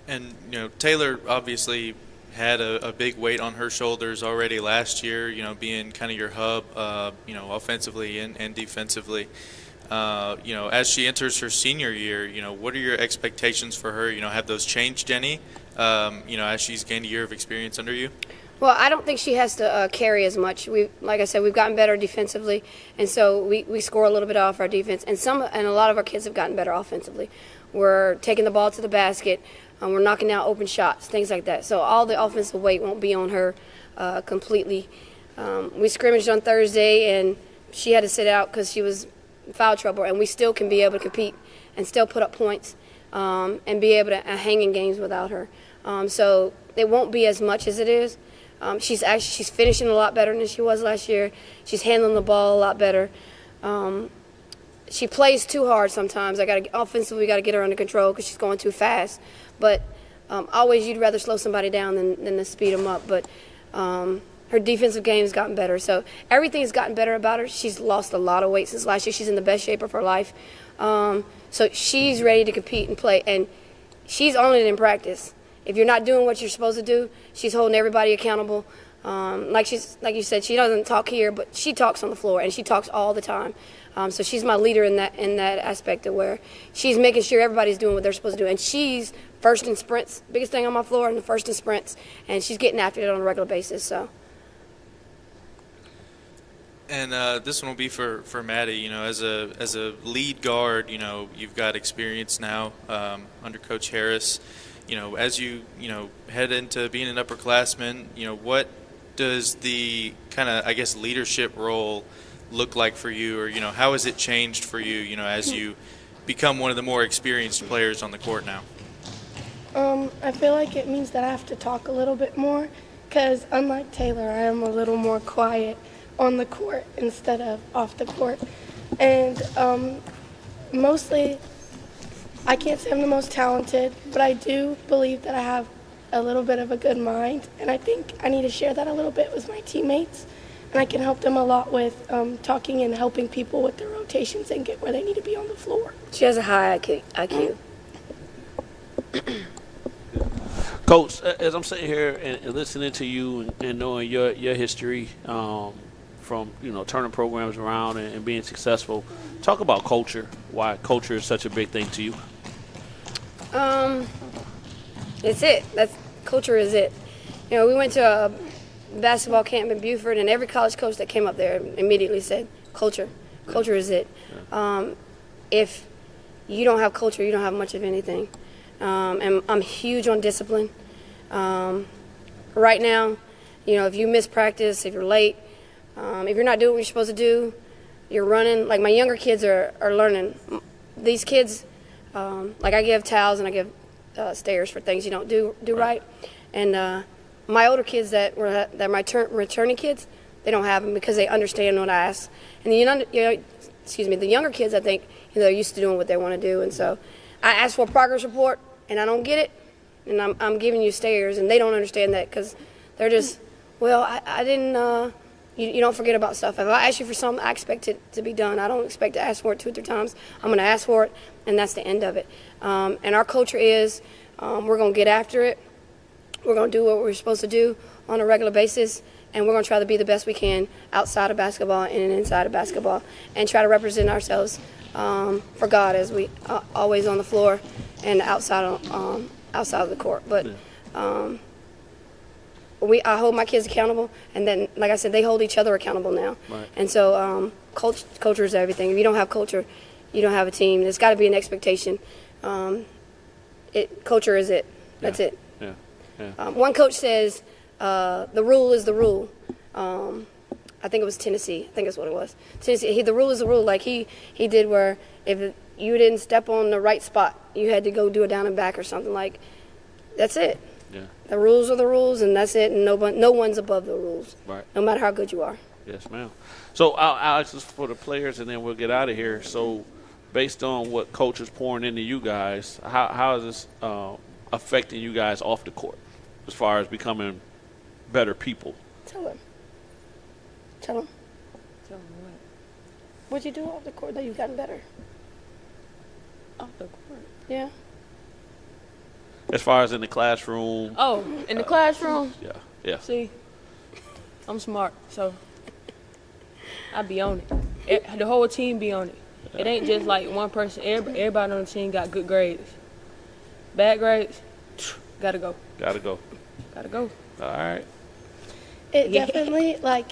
And Taylor obviously had a big weight on her shoulders already last year, being kind of your hub, offensively and defensively. As she enters her senior year, what are your expectations for her? Have those changed any, as she's gained a year of experience under you? Well, I don't think she has to carry as much. Like I said, we've gotten better defensively, and so we score a little bit off our defense. And a lot of our kids have gotten better offensively. We're taking the ball to the basket. We're knocking out open shots, things like that. So all the offensive weight won't be on her completely. We scrimmaged on Thursday, and she had to sit out because she was in foul trouble, and we still can be able to compete and still put up points and be able to hang in games without her. So it won't be as much as it is. She's finishing a lot better than she was last year. She's handling the ball a lot better. She plays too hard sometimes. Offensively, we got to get her under control because she's going too fast. But always, you'd rather slow somebody down than to speed them up. But her defensive game has gotten better. So everything has gotten better about her. She's lost a lot of weight since last year. She's in the best shape of her life. So she's ready to compete and play. And she's on it in practice. If you're not doing what you're supposed to do, she's holding everybody accountable. Like you said, she doesn't talk here, but she talks on the floor, and she talks all the time. So she's my leader in that aspect of where she's making sure everybody's doing what they're supposed to do. And she's first in sprints, biggest thing on my floor, and the first in sprints, and she's getting after it on a regular basis. So. And this one will be for Maddie. As a lead guard, you've got experience now under Coach Harris. As you head into being an upperclassman, what does the kind of leadership role look like for you, or how has it changed for you, as you become one of the more experienced players on the court now? I feel like it means that I have to talk a little bit more, because unlike Taylor, I am a little more quiet on the court instead of off the court. And mostly, I can't say I'm the most talented, but I do believe that I have a little bit of a good mind, and I think I need to share that a little bit with my teammates, and I can help them a lot with talking and helping people with their rotations and get where they need to be on the floor. She has a high IQ. Coach, as I'm sitting here and listening to you and knowing your history from turning programs around and being successful, talk about culture. Why culture is such a big thing to you? It's it. Culture is it. We went to a basketball camp in Buford, and every college coach that came up there immediately said, culture. Culture is it. If you don't have culture, you don't have much of anything. And I'm huge on discipline. Right now, if you miss practice, if you're late, if you're not doing what you're supposed to do, you're running. Like my younger kids are learning. These kids, I give towels and I give stairs for things you don't do right. And my older kids that are my returning kids, they don't have them because they understand what I ask. And the younger kids, I think, they're used to doing what they want to do. And so I ask for a progress report, and I don't get it, and I'm giving you stairs, and they don't understand that because they're just, I didn't. You don't forget about stuff. If I ask you for something, I expect it to be done. I don't expect to ask for it 2 or 3 times. I'm going to ask for it, and that's the end of it. And our culture is we're going to get after it. We're going to do what we're supposed to do on a regular basis, and we're going to try to be the best we can outside of basketball and inside of basketball and try to represent ourselves for God as we always on the floor and outside of the court. But I hold my kids accountable, and then, like I said, they hold each other accountable now. Right. And so culture is everything. If you don't have culture, you don't have a team. There's got to be an expectation. Culture is it. That's it. Yeah. Yeah. One coach says the rule is the rule. I think it was Tennessee. I think that's what it was. Tennessee. The rule is the rule. Like he did, where if you didn't step on the right spot, you had to go do a down and back or something. Like that's it. Yeah. The rules are the rules, and that's it. And no one's above the rules. Right. No matter how good you are. Yes, ma'am. So I'll ask this for the players, and then we'll get out of here. So, based on what coach is pouring into you guys, how is this affecting you guys off the court, as far as becoming better people? Tell them. Tell them. Tell them what? What'd you do off the court that you've gotten better? Off the court. Yeah. As far as in the classroom. Oh, in the classroom? Yeah. Yeah. See, I'm smart, so I be on it. The whole team be on it. It ain't just like one person. Everybody on the team got good grades. Bad grades, gotta go. Gotta go. Gotta go. All right. It definitely like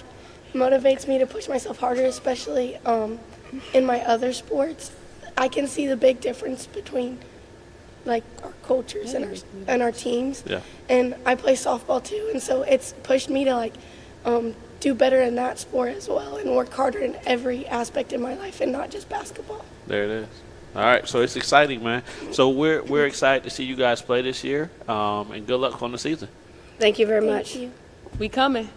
motivates me to push myself harder, especially in my other sports. I can see the big difference between like our cultures and our teams. Yeah. And I play softball too, and so it's pushed me to like do better in that sport as well and work harder in every aspect in my life and not just basketball. There it is. All right, so it's exciting, man. So we're excited to see you guys play this year, and good luck on the season. Thank you very much. We coming.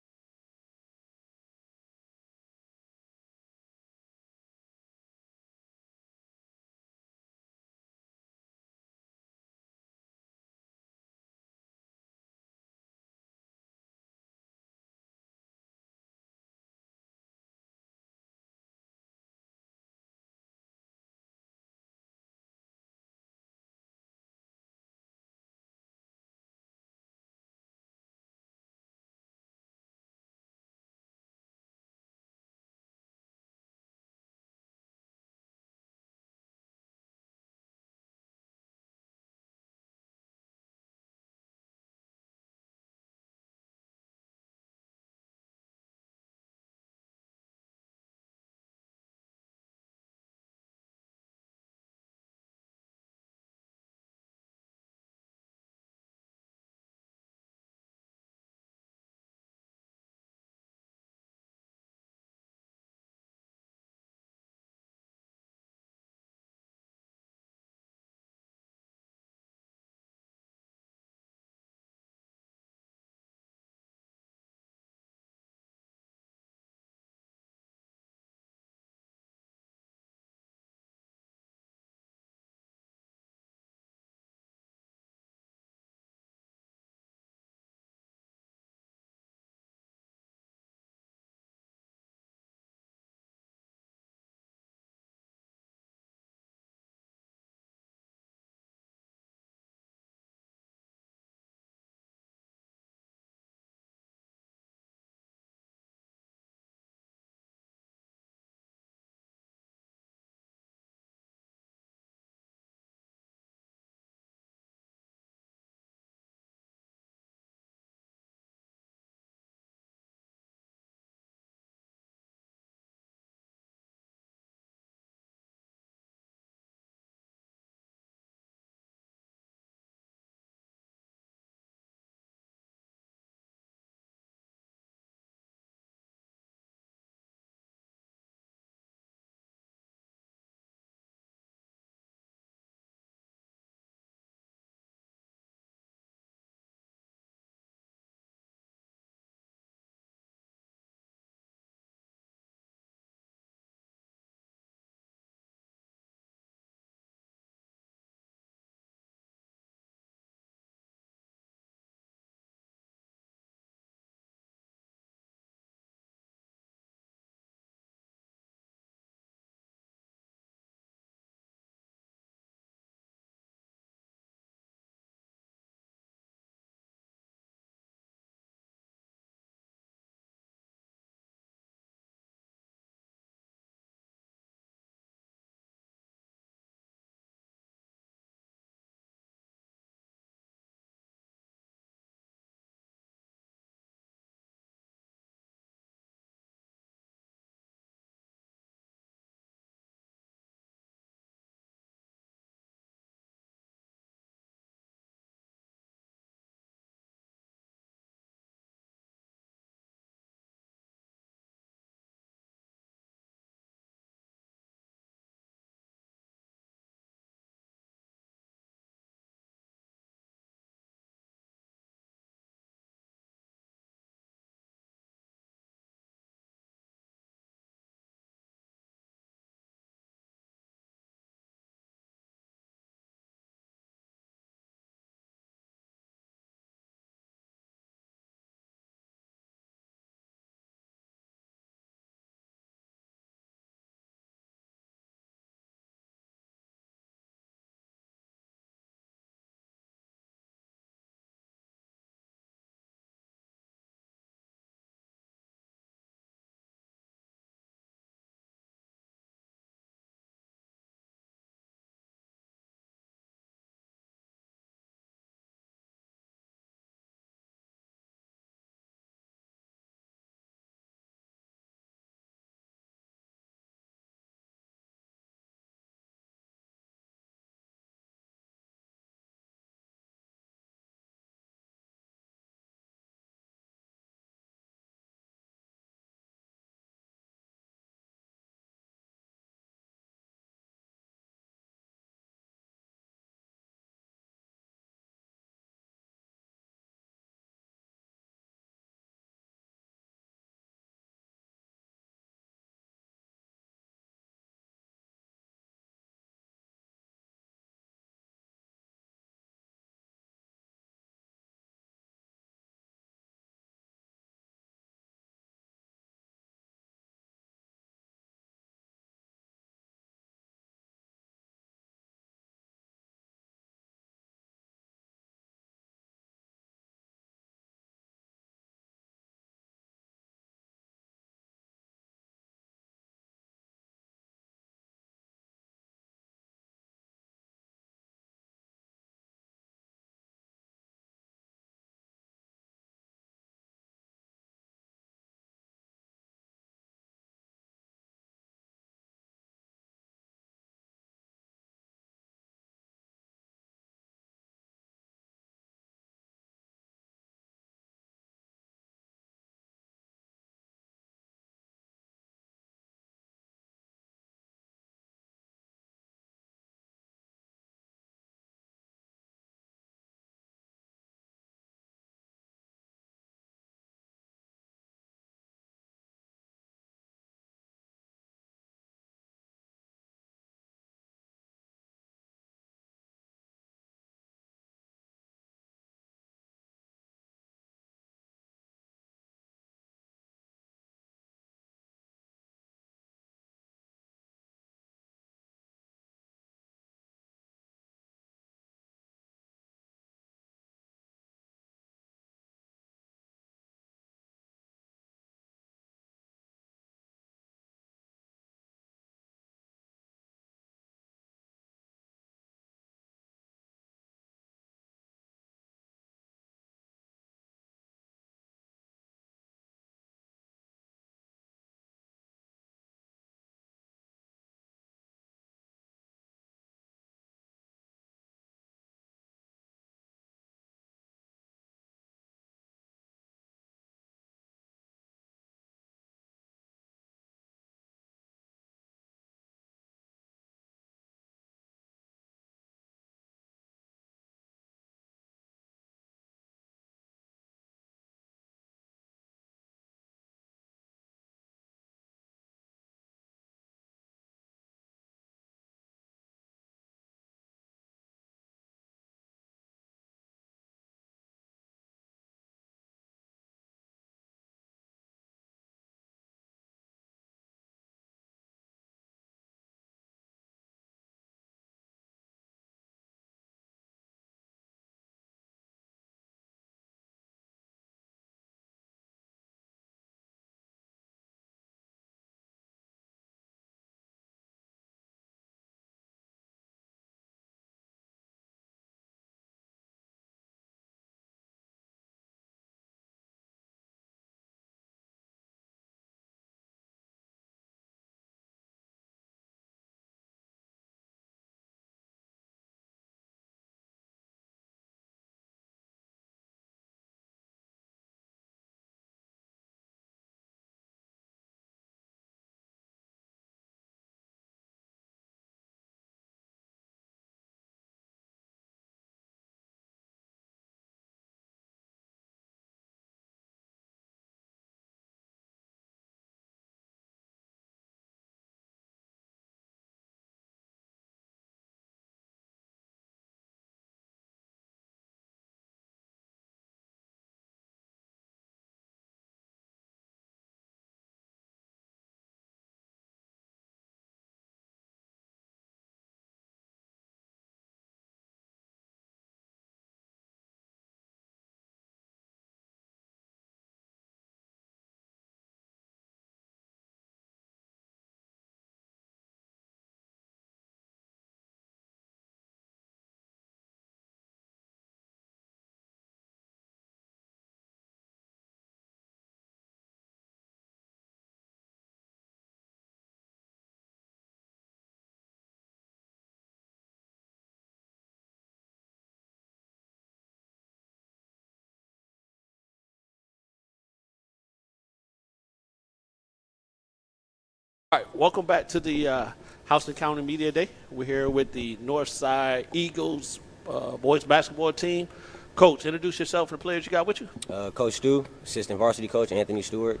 All right, welcome back to the Houston County Media Day. We're here with the Northside Eagles boys basketball team. Coach, introduce yourself and the players you got with you. Coach Stu, assistant varsity coach Anthony Stewart.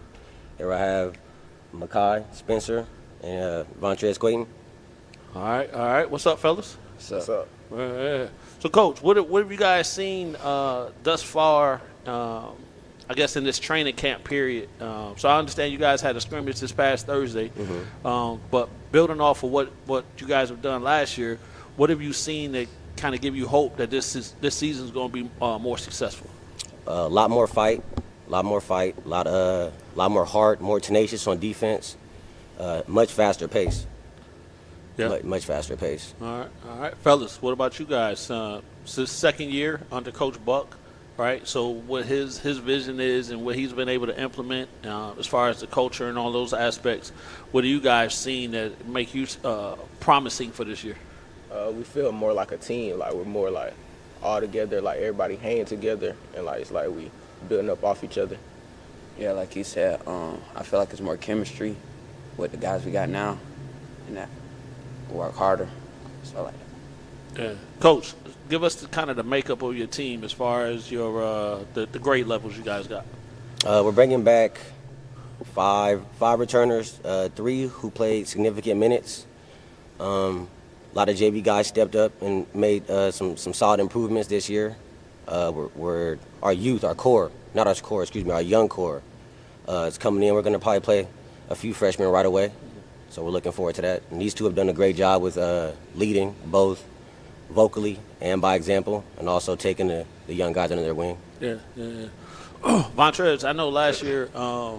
Here I have Makai, Spencer, and Vontrez Quayton. All right. What's up, fellas? What's up? So, Coach, what have you guys seen thus far, I guess, in this training camp period? So I understand you guys had a scrimmage this past Thursday, but building off of what you guys have done last year, what have you seen that kind of give you hope that this season is going to be more successful? A lot more fight, a lot more heart, more tenacious on defense, much faster pace. Yeah. Much faster pace. All right, fellas. What about you guys? It's his second year under Coach Buck, right? So what his vision is and what he's been able to implement as far as the culture and all those aspects. What are you guys seeing that make you promising for this year? We feel more like a team. Like we're more like all together. Like everybody hanging together, and like it's like we building up off each other. Yeah, like he said, I feel like it's more chemistry with the guys we got now, and that work harder. So like that. Yeah. Coach, give us the makeup of your team as far as your the grade levels you guys got. We're bringing back five returners, 3 who played significant minutes. A lot of JV guys stepped up and made some solid improvements this year. We're our youth, our young core is coming in. We're going to probably play a few freshmen right away. So we're looking forward to that. And these two have done a great job with leading, both vocally and by example, and also taking the young guys under their wing. Yeah. Vontrez, I know last year a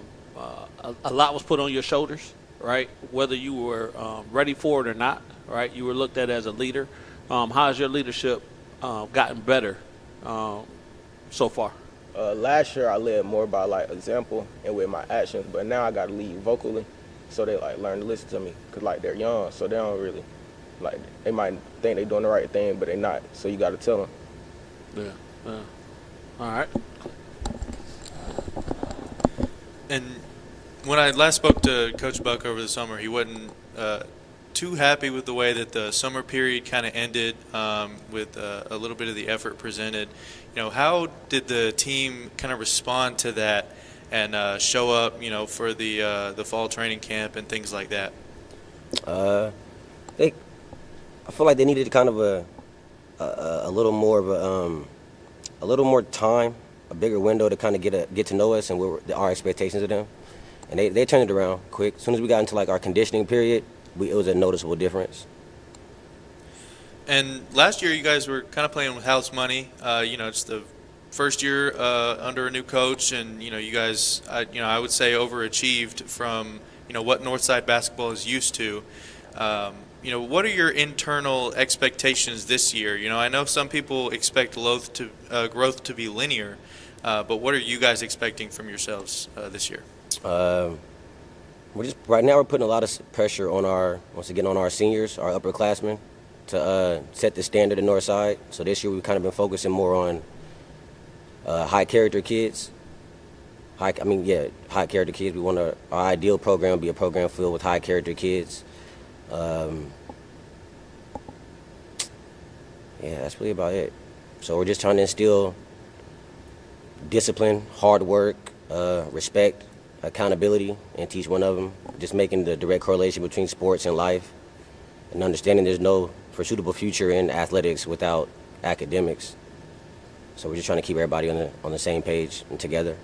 lot was put on your shoulders, right? Whether you were ready for it or not, right? You were looked at as a leader. How has your leadership gotten better so far? Last year I led more by like example and with my actions, but now I got to lead vocally. So they like learn to listen to me, cause like they're young, so they don't really like. They might think they're doing the right thing, but they're not. So you got to tell them. Yeah. All right. And when I last spoke to Coach Buck over the summer, he wasn't too happy with the way that the summer period kind of ended with a little bit of the effort presented. How did the team kind of respond to that and show up, for the fall training camp and things like that? I feel like they needed kind of a little more of a little more time, a bigger window to kind of get to know us and our expectations of them. And they turned it around quick. As soon as we got into like our conditioning period, it was a noticeable difference. And last year you guys were kind of playing with house money. It's the first year under a new coach, and you guys, I would say overachieved from what Northside basketball is used to. What are your internal expectations this year? I know some people expect growth to be linear, but what are you guys expecting from yourselves this year? Right now we're putting a lot of pressure on our seniors, our upperclassmen, to set the standard in Northside. So this year we've kind of been focusing more on high character kids. High character kids. We want our ideal program to be a program filled with high character kids. That's really about it. So we're just trying to instill discipline, hard work, respect, accountability, and teach one of them. Just making the direct correlation between sports and life, and understanding there's no foreseeable future in athletics without academics. So we're just trying to keep everybody on the same page and together.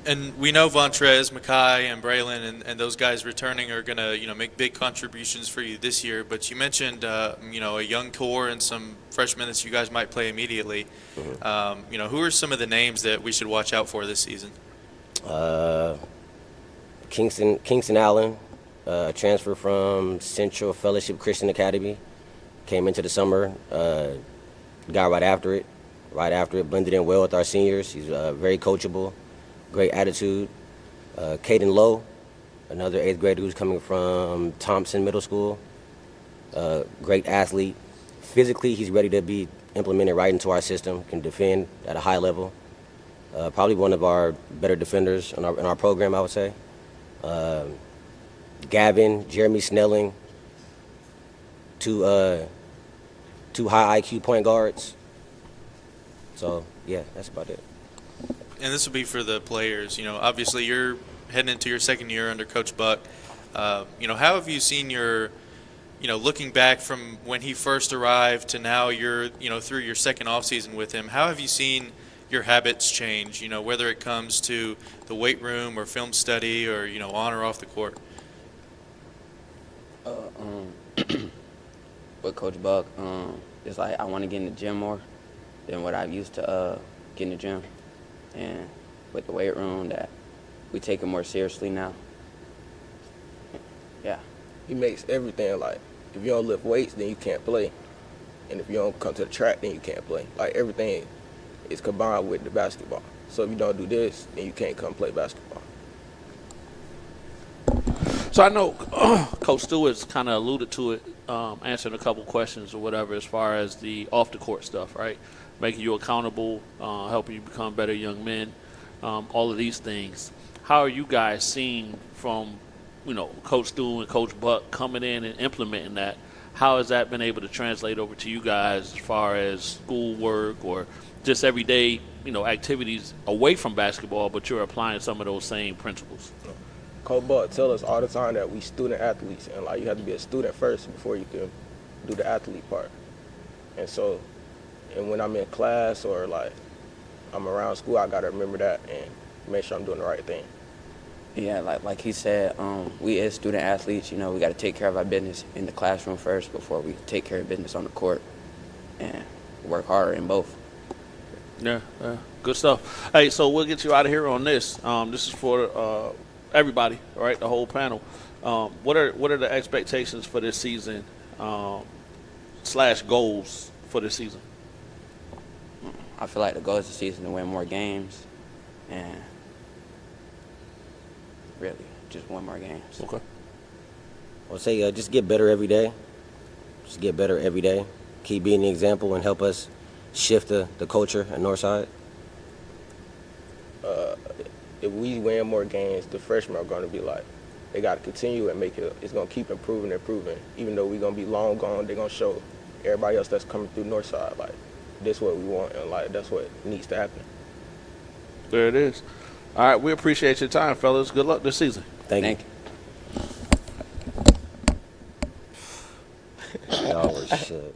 And we know Vontrez, Makai, and Braylon, and those guys returning are going to, make big contributions for you this year. But you mentioned, a young core and some freshmen that you guys might play immediately. Mm-hmm. Who are some of the names that we should watch out for this season? Kingston Allen, transfer from Central Fellowship Christian Academy, came into the summer, got right after it, blended in well with our seniors. He's very coachable. Great attitude. Caden Lowe, another 8th grader who's coming from Thompson Middle School. Great athlete. Physically, he's ready to be implemented right into our system, can defend at a high level. Probably one of our better defenders in our program, I would say. Gavin, Jeremy Snelling, two high IQ point guards. So yeah, that's about it. And this will be for the players. Obviously you're heading into your second year under Coach Buck. How have you seen your, looking back from when he first arrived to now you're, through your second offseason with him, how have you seen your habits change, whether it comes to the weight room or film study or, on or off the court? With Coach Buck, it's like I want to get in the gym more than what I used to get in the gym. And with the weight room, that we take it more seriously now. Yeah. He makes everything like, if you don't lift weights, then you can't play. And if you don't come to the track, then you can't play. Like, everything is combined with the basketball. So if you don't do this, then you can't come play basketball. So I know Coach Stewart's kind of alluded to it, answering a couple questions or whatever as far as the off-the-court stuff, right? Making you accountable, helping you become better young men, all of these things. How are you guys seeing from, Coach Stewart and Coach Buck coming in and implementing that? How has that been able to translate over to you guys as far as schoolwork or just everyday, activities away from basketball, but you're applying some of those same principles? Coach Buck tell us all the time that we student athletes, and like you have to be a student first before you can do the athlete part. And when I'm in class or like I'm around school, I gotta remember that and make sure I'm doing the right thing. Yeah, like he said, we as student athletes, we got to take care of our business in the classroom first before we take care of business on the court and work harder in both. Yeah, good stuff. Hey, so we'll get you out of here on this. This is for everybody, all right, the whole panel. What are the expectations for this season / goals for this season? I feel like the goal is the season to win more games and really just win more games. Okay. I'll say just get better every day. Just get better every day. Keep being the example and help us shift the culture at Northside. If we win more games, the freshmen are going to be like, they got to continue and make it. It's going to keep improving. Even though we're going to be long gone, they're going to show everybody else that's coming through Northside, like, this is what we want, and like that's what needs to happen. There it is. All right, we appreciate your time, fellas. Good luck this season. Thank you. Y'all were shit.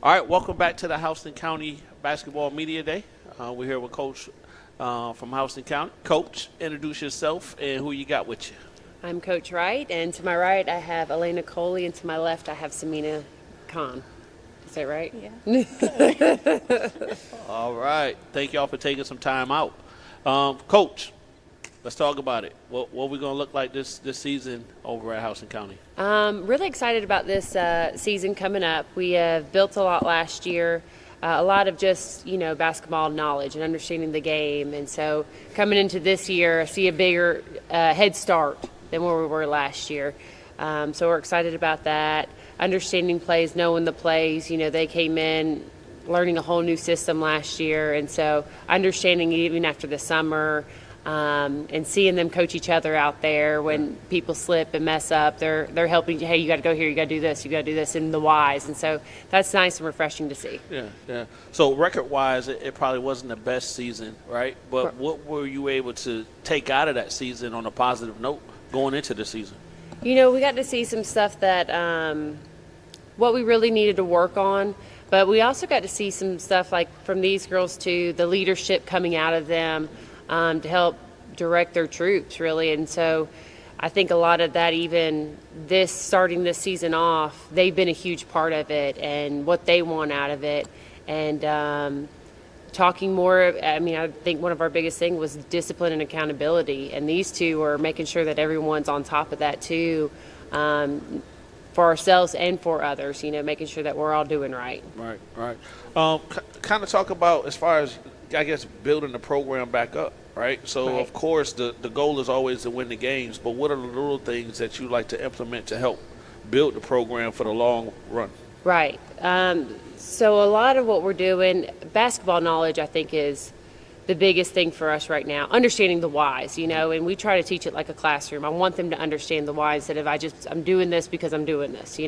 All right, welcome back to the Houston County Basketball Media Day. We're here with Coach from Houston County. Coach, introduce yourself and who you got with you. I'm Coach Wright, and to my right I have Elena Coley, and to my left I have Samina Khan. Is that right? Yeah. All right. Thank y'all for taking some time out. Coach, let's talk about it. What we going to look like this season over at Houston County? Really excited about this season coming up. We have built a lot last year, a lot of just, basketball knowledge and understanding the game. And so coming into this year, I see a bigger head start than where we were last year. So we're excited about that. Understanding plays, knowing the plays. They came in learning a whole new system last year. And so understanding even after the summer, and seeing them coach each other out there when people slip and mess up, they're helping you. Hey, you got to go here. You got to do this. You got to do this, and the whys. And so that's nice and refreshing to see. Yeah. So record-wise, it probably wasn't the best season, right? But what were you able to take out of that season on a positive note going into the season? We got to see some stuff that what we really needed to work on. But we also got to see some stuff like from these girls too, the leadership coming out of them. To help direct their troops, really. And so I think a lot of that, even starting this season off, they've been a huge part of it and what they want out of it. And talking more, I think one of our biggest things was discipline and accountability. And these two are making sure that everyone's on top of that too, for ourselves and for others, making sure that we're all doing right. Right. Kind of talk about as far as, I guess, building the program back up, right? So, Of course, the goal is always to win the games, but what are the little things that you like to implement to help build the program for the long run? Right. So a lot of what we're doing, basketball knowledge, I think, is the biggest thing for us right now. Understanding the whys, and we try to teach it like a classroom. I want them to understand the whys, instead of I'm doing this because I'm doing this,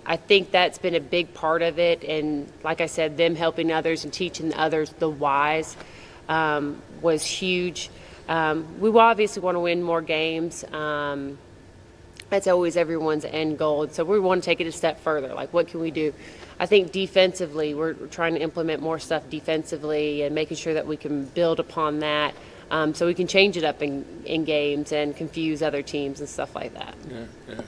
I think that's been a big part of it, and like I said, them helping others and teaching others the whys was huge. We obviously want to win more games. That's always everyone's end goal, and so we want to take it a step further. Like, what can we do? I think defensively, we're trying to implement more stuff defensively and making sure that we can build upon that, so we can change it up in games and confuse other teams and stuff like that. Yeah.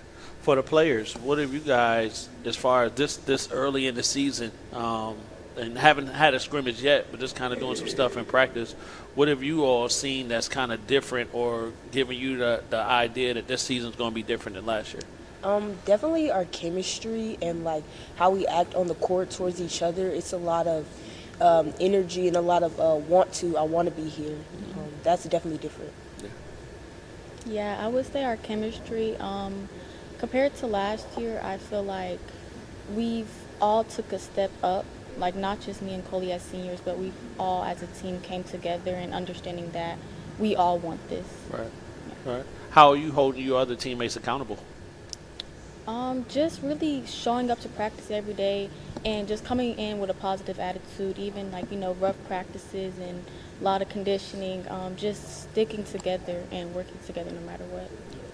For the players, what have you guys, as far as this early in the season, and haven't had a scrimmage yet, but just kind of doing some stuff in practice, what have you all seen that's kind of different or giving you the idea that this season's going to be different than last year? Definitely our chemistry and like how we act on the court towards each other. It's a lot of energy and a lot of I want to be here. That's definitely different. Yeah, I would say our chemistry. Compared to last year, I feel like we've all took a step up, like not just me and Coley as seniors, but we all as a team came together and understanding that we all want this. Right. How are you holding your other teammates accountable? Just really showing up to practice every day and just coming in with a positive attitude, even rough practices and a lot of conditioning, just sticking together and working together no matter what.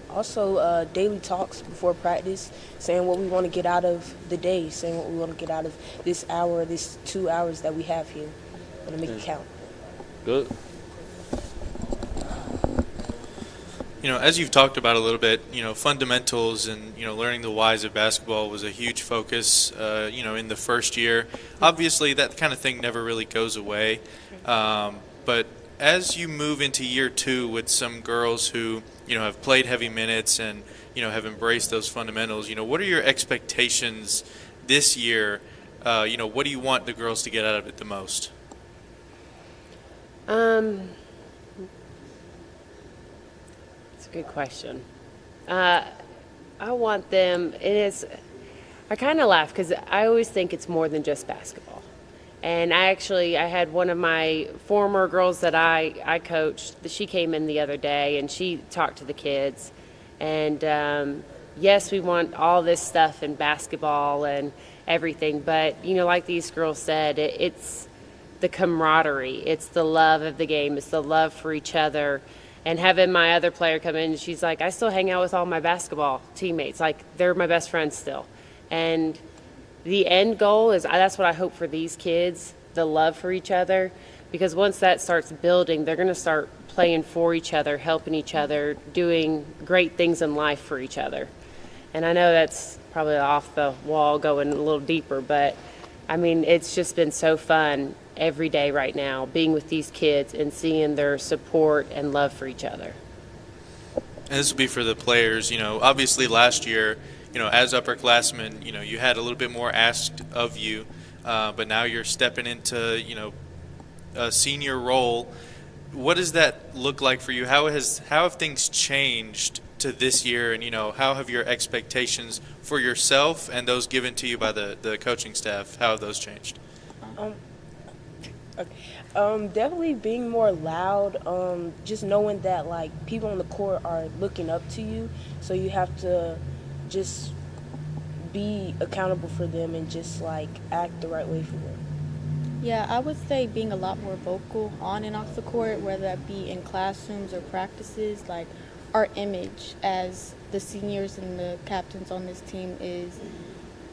Also, daily talks before practice, saying what we want to get out of the day, saying what we want to get out of this hour, this 2 hours that we have here, and to make it count. Good. As you've talked about a little bit, fundamentals and, learning the whys of basketball was a huge focus, in the first year. Obviously, that kind of thing never really goes away. But as you move into year two with some girls who, have played heavy minutes and, have embraced those fundamentals, what are your expectations this year? What do you want the girls to get out of it the most? It's a good question. I want them, I kind of laugh because I always think it's more than just basketball. And I had one of my former girls that I coached, she came in the other day and she talked to the kids. And yes, we want all this stuff in basketball and everything, but, like these girls said, it's the camaraderie, it's the love of the game, it's the love for each other. And having my other player come in, she's like, I still hang out with all my basketball teammates. Like, they're my best friends still. And the end goal is, that's what I hope for these kids, the love for each other. Because once that starts building, they're going to start playing for each other, helping each other, doing great things in life for each other. And I know that's probably off the wall going a little deeper, but I mean, it's just been so fun every day right now, being with these kids and seeing their support and love for each other. And this will be for the players. Obviously last year, as upperclassmen, you had a little bit more asked of you, but now you're stepping into, a senior role. What does that look like for you? How have things changed to this year, and how have your expectations for yourself and those given to you by the coaching staff, how have those changed? Definitely being more loud. Just knowing that like people on the court are looking up to you, so you have to just be accountable for them and just like act the right way for them. Yeah, I would say being a lot more vocal on and off the court, whether that be in classrooms or practices. Like our image as the seniors and the captains on this team is,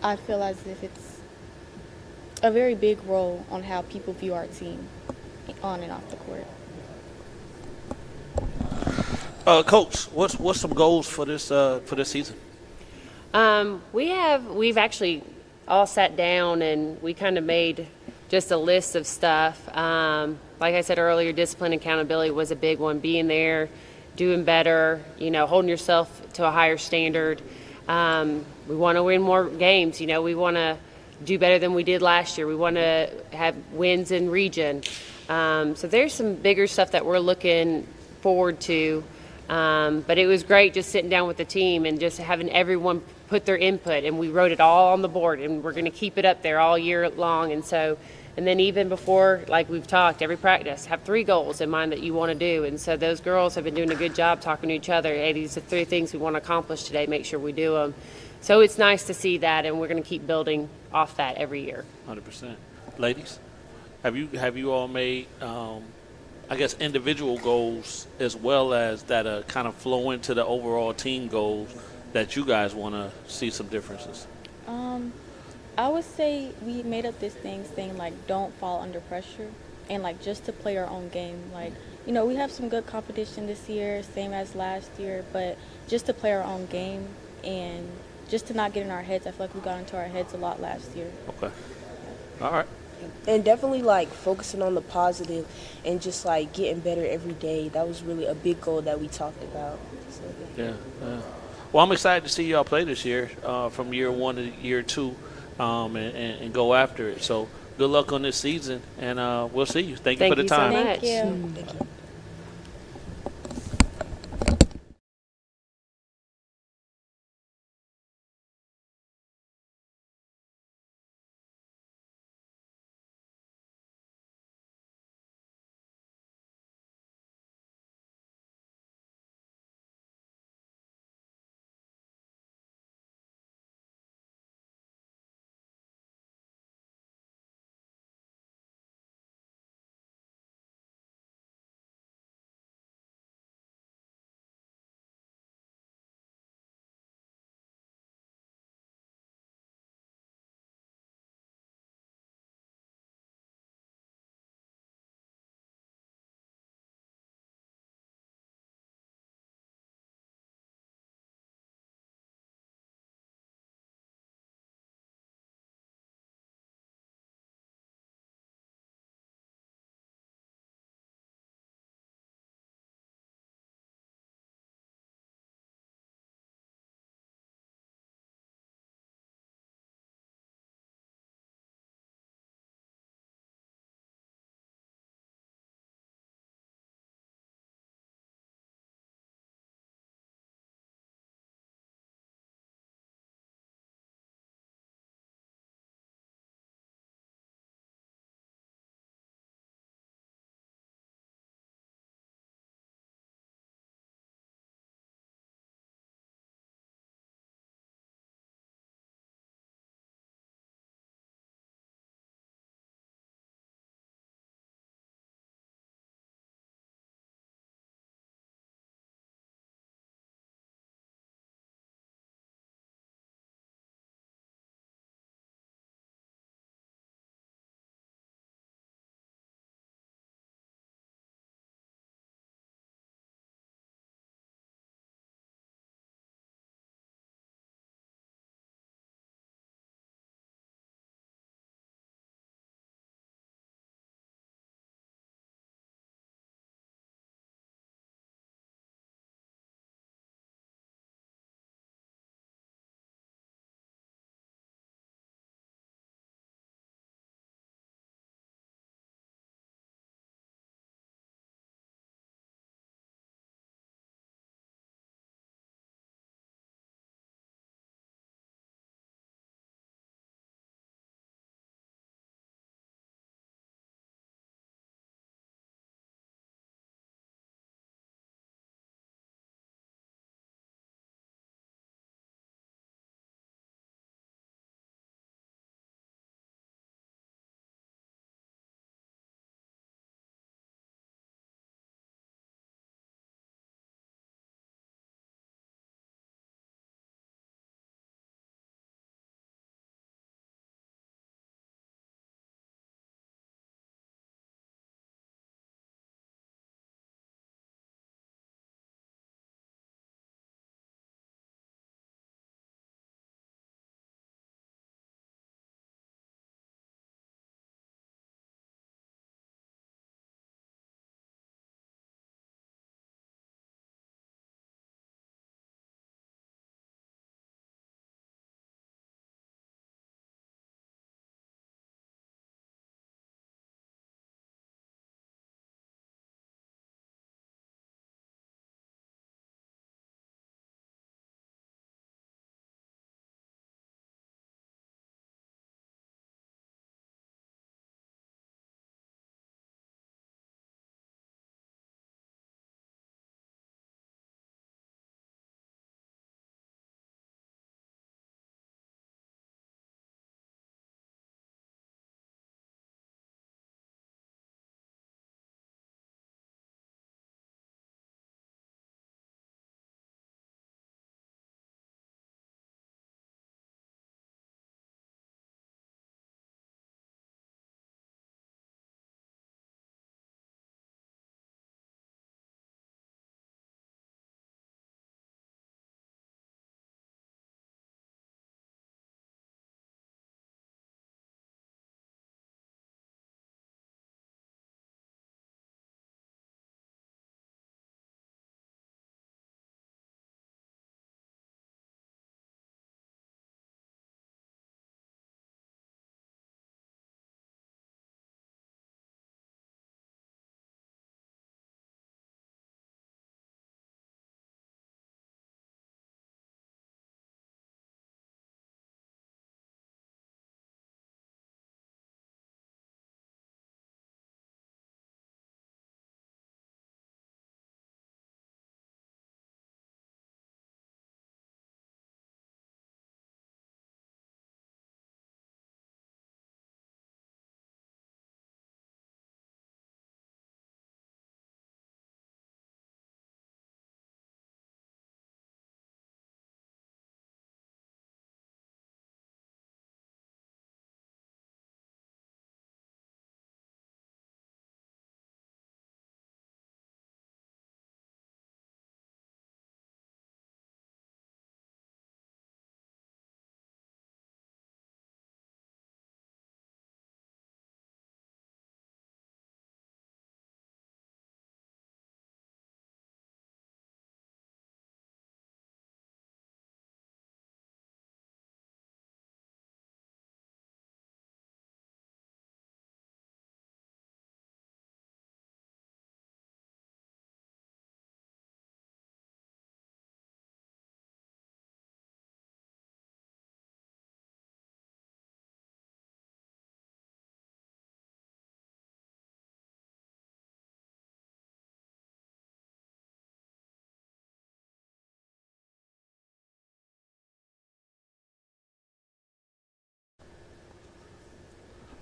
I feel as if it's a very big role on how people view our team on and off the court. Coach, what's some goals for this season? We've actually all sat down and we kind of made just a list of stuff. Like I said earlier, discipline and accountability was a big one. Being there, doing better, holding yourself to a higher standard. We want to win more games. We want to do better than we did last year. We want to have wins in region. So there's some bigger stuff that we're looking forward to. But it was great just sitting down with the team and just having everyone put their input, and we wrote it all on the board, and we're going to keep it up there all year long. And then even before, like we've talked, every practice, have 3 goals in mind that you want to do. And so those girls have been doing a good job talking to each other. Hey, these are 3 things we want to accomplish today. Make sure we do them. So it's nice to see that, and we're going to keep building off that every year. 100%. Ladies, have you all made, I guess, individual goals as well as that kind of flow into the overall team goals that you guys want to see some differences? I would say we made up this thing saying like don't fall under pressure and like just to play our own game. Like, we have some good competition this year, same as last year, but just to play our own game and just to not get in our heads. I feel like we got into our heads a lot last year. Okay. All right. And definitely like focusing on the positive and just like getting better every day. That was really a big goal that we talked about. So, Yeah. Well, I'm excited to see y'all play this year, from year 1 to year 2, and go after it. So good luck on this season, and we'll see you. Thank you for the time. Thank you so much. Thank you.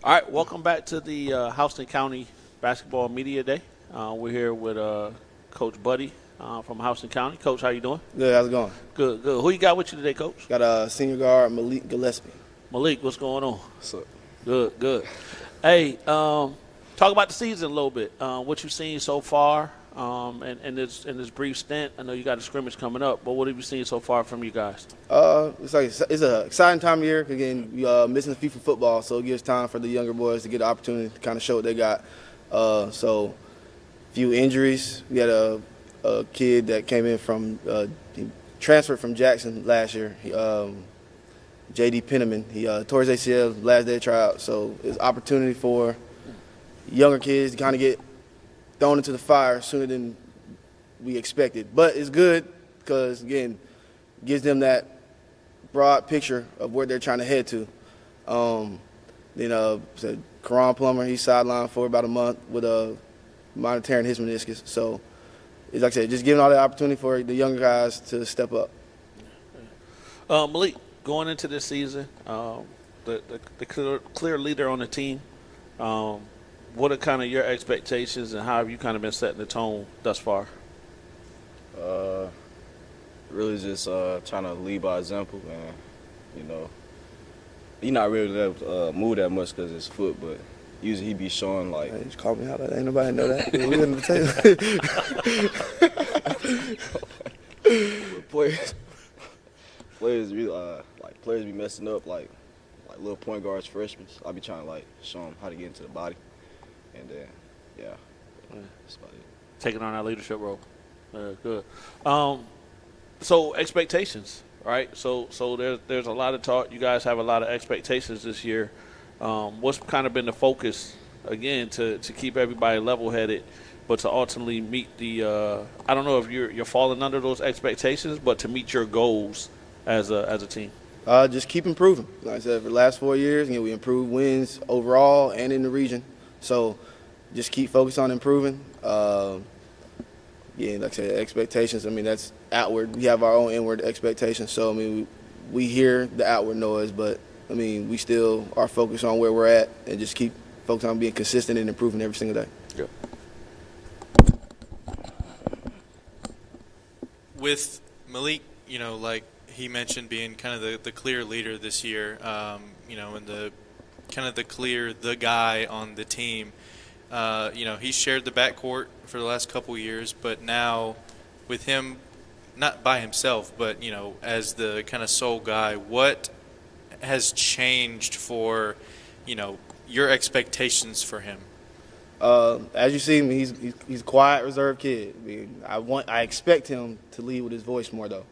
All right, welcome back to the Houston County Basketball Media Day. We're here with Coach Buddy from Houston County. Coach, how you doing? Good, how's it going? Good, good. Who you got with you today, Coach? Got senior guard Malik Gillespie. Malik, what's going on? What's up? Good, good. Hey, talk about the season a little bit. What you've seen so far in this brief stint. I know you got a scrimmage coming up, but what have you seen so far from you guys? It's an exciting time of year. Again, we missing FIFA football, so it gives time for the younger boys to get the opportunity to kind of show what they got. So, few injuries. We had a kid that came in from he transferred from Jackson last year. J.D. Penniman. He tore his ACL last day of tryout, so it's opportunity for younger kids to kind of get thrown into the fire sooner than we expected. But it's good because, again, gives them that broad picture of where they're trying to head to. Then Karan Plummer, he's sidelined for about a month with a minor tear in his meniscus. So, it's like I said, just giving all the opportunity for the younger guys to step up. Malik, going into this season, the clear leader on the team, what are kind of your expectations and how have you kind of been setting the tone thus far? Really just trying to lead by example, man. You know, he not really move that much because it's foot, but usually he be showing like. Hey, just call me out. Ain't nobody know that. We in the table. Players really players be messing up like little point guards, freshmen. I be trying to like show them how to get into the body, and then that's about it. Taking on our leadership role. Good. So expectations, right? So there's a lot of talk. You guys have a lot of expectations this year. What's kind of been the focus again to keep everybody level-headed, but to ultimately meet the I don't know if you're falling under those expectations, but to meet your goals as a team. Just keep improving. Like I said, for the last 4 years, we improved wins overall and in the region. So just keep focused on improving. Like I said, expectations, that's outward. We have our own inward expectations. So, we hear the outward noise, but, we still are focused on where we're at and just keep focused on being consistent and improving every single day. Yeah. With Malik, like he mentioned being kind of the clear leader this year, and the kind of the guy on the team. He's shared the backcourt for the last couple years, but now with him, not by himself, but, as the kind of sole guy, what has changed for, your expectations for him? As you see him, he's a quiet, reserved kid. I expect him to lead with his voice more, though.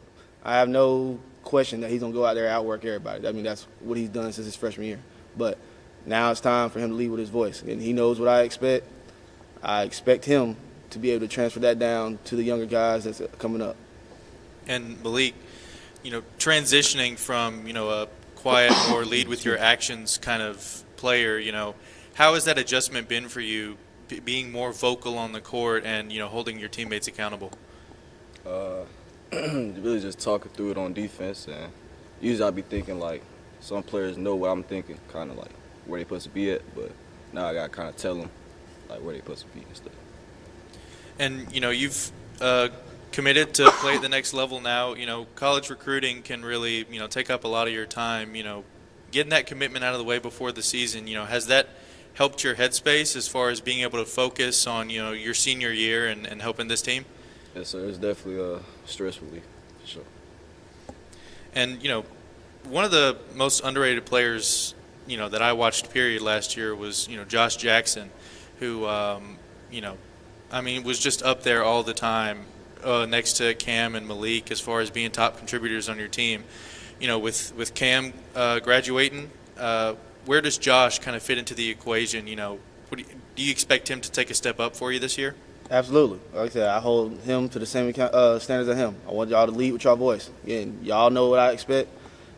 I have no question that he's going to go out there and outwork everybody. That's what he's done since his freshman year. But now it's time for him to lead with his voice. And he knows what I expect. I expect him to be able to transfer that down to the younger guys that's coming up. And Malik, transitioning from, a quiet or lead with your actions kind of player, how has that adjustment been for you, being more vocal on the court and, holding your teammates accountable? Really just talking through it on defense, and usually I'll be thinking like some players know what I'm thinking, kind of like where they supposed to be at, but now I got to kind of tell them like where they supposed to be and stuff. And, you've committed to play at the next level now. College recruiting can really, take up a lot of your time. Getting that commitment out of the way before the season, has that helped your headspace as far as being able to focus on, your senior year and helping this team? Yes, sir. It's definitely a stress relief, for sure. And, one of the most underrated players, that I watched, period, last year was, Josh Jackson, who, was just up there all the time next to Cam and Malik as far as being top contributors on your team. With Cam graduating, where does Josh kind of fit into the equation? Do you expect him to take a step up for you this year? Absolutely. Like I said, I hold him to the same standards as him. I want y'all to lead with your voice. Again, y'all know what I expect.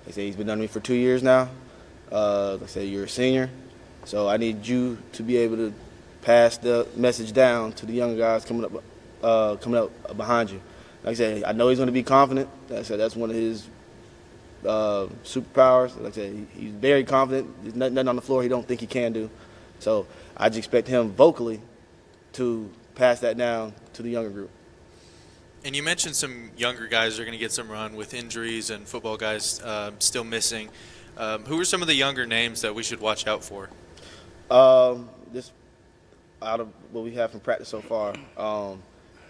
Like I said, he's been under me for 2 years now. Like I said, you're a senior, so I need you to be able to pass the message down to the younger guys coming up behind you. Like I said, I know he's going to be confident. Like I said, that's one of his superpowers. Like I said, he's very confident. There's nothing on the floor he don't think he can do. So I just expect him vocally to pass that down to the younger group. And you mentioned some younger guys are going to get some run with injuries and football guys still missing. Who are some of the younger names that we should watch out for? Just out of what we have from practice so far,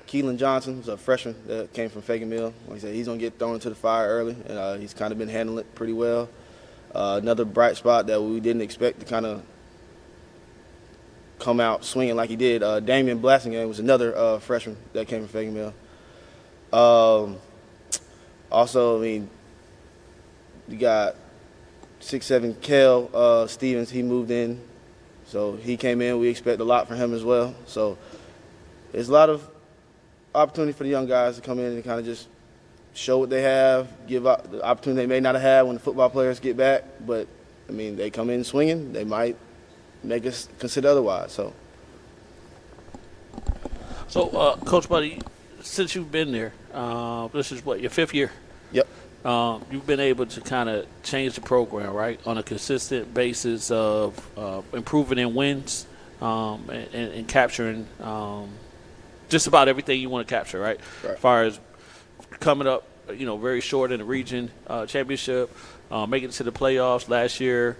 Keelan Johnson, who's a freshman that came from Fagan Mill. Like I said, he's going to get thrown into the fire early, and he's kind of been handling it pretty well. Another bright spot that we didn't expect to kind of come out swinging like he did, Damian Blasingame was another freshman that came from Fagan Mill. Also, I mean, we got 6'7" Kel Stevens. He moved in, so he came in. We expect a lot from him as well. So there's a lot of opportunity for the young guys to come in and kind of just show what they have, give up the opportunity they may not have had when the football players get back. But, I mean, they come in swinging. They might make us consider otherwise. So, Coach Buddy, since you've been there, this is what, your 5th year? Yep. You've been able to kind of change the program, right, on a consistent basis of improving in wins and capturing just about everything you want to capture, right? As far as coming up, very short in the region championship, making it to the playoffs last year,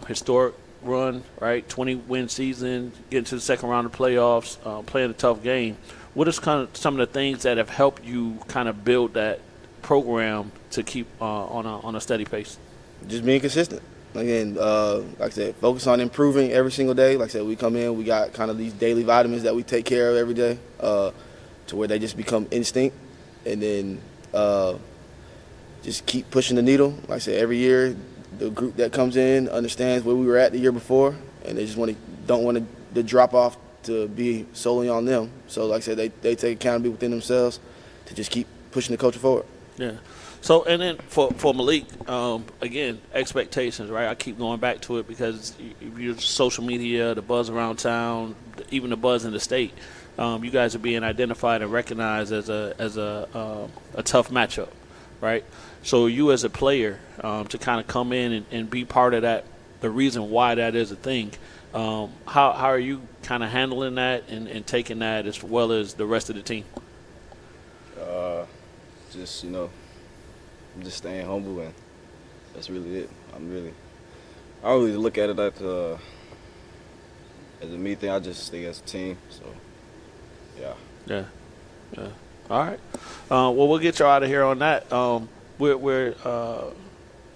historic run, right? 20-win season, getting to the second round of playoffs, playing a tough game. What is kind of some of the things that have helped you kind of build that program to keep on a steady pace? Just being consistent. Again, like I said, focus on improving every single day. Like I said, we come in, we got kind of these daily vitamins that we take care of every day to where they just become instinct. And then just keep pushing the needle. Like I said, every year the group that comes in understands where we were at the year before, and they just don't want the drop off to be solely on them. So like I said, they take accountability within themselves to just keep pushing the culture forward. Yeah. So, and then for Malik, again, expectations, right? I keep going back to it because your social media, the buzz around town, even the buzz in the state, you guys are being identified and recognized as a tough matchup, right? So you as a player to kind of come in and be part of that, the reason why that is a thing, how are you kind of handling that and taking that as well as the rest of the team? Just, I'm just staying humble, and that's really it. I don't really look at it as a me thing. I just stay as a team. So, yeah. Yeah. All right. Well, we'll get you out of here on that. We're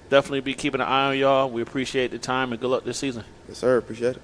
definitely be keeping an eye on y'all. We appreciate the time, and good luck this season. Yes, sir. Appreciate it.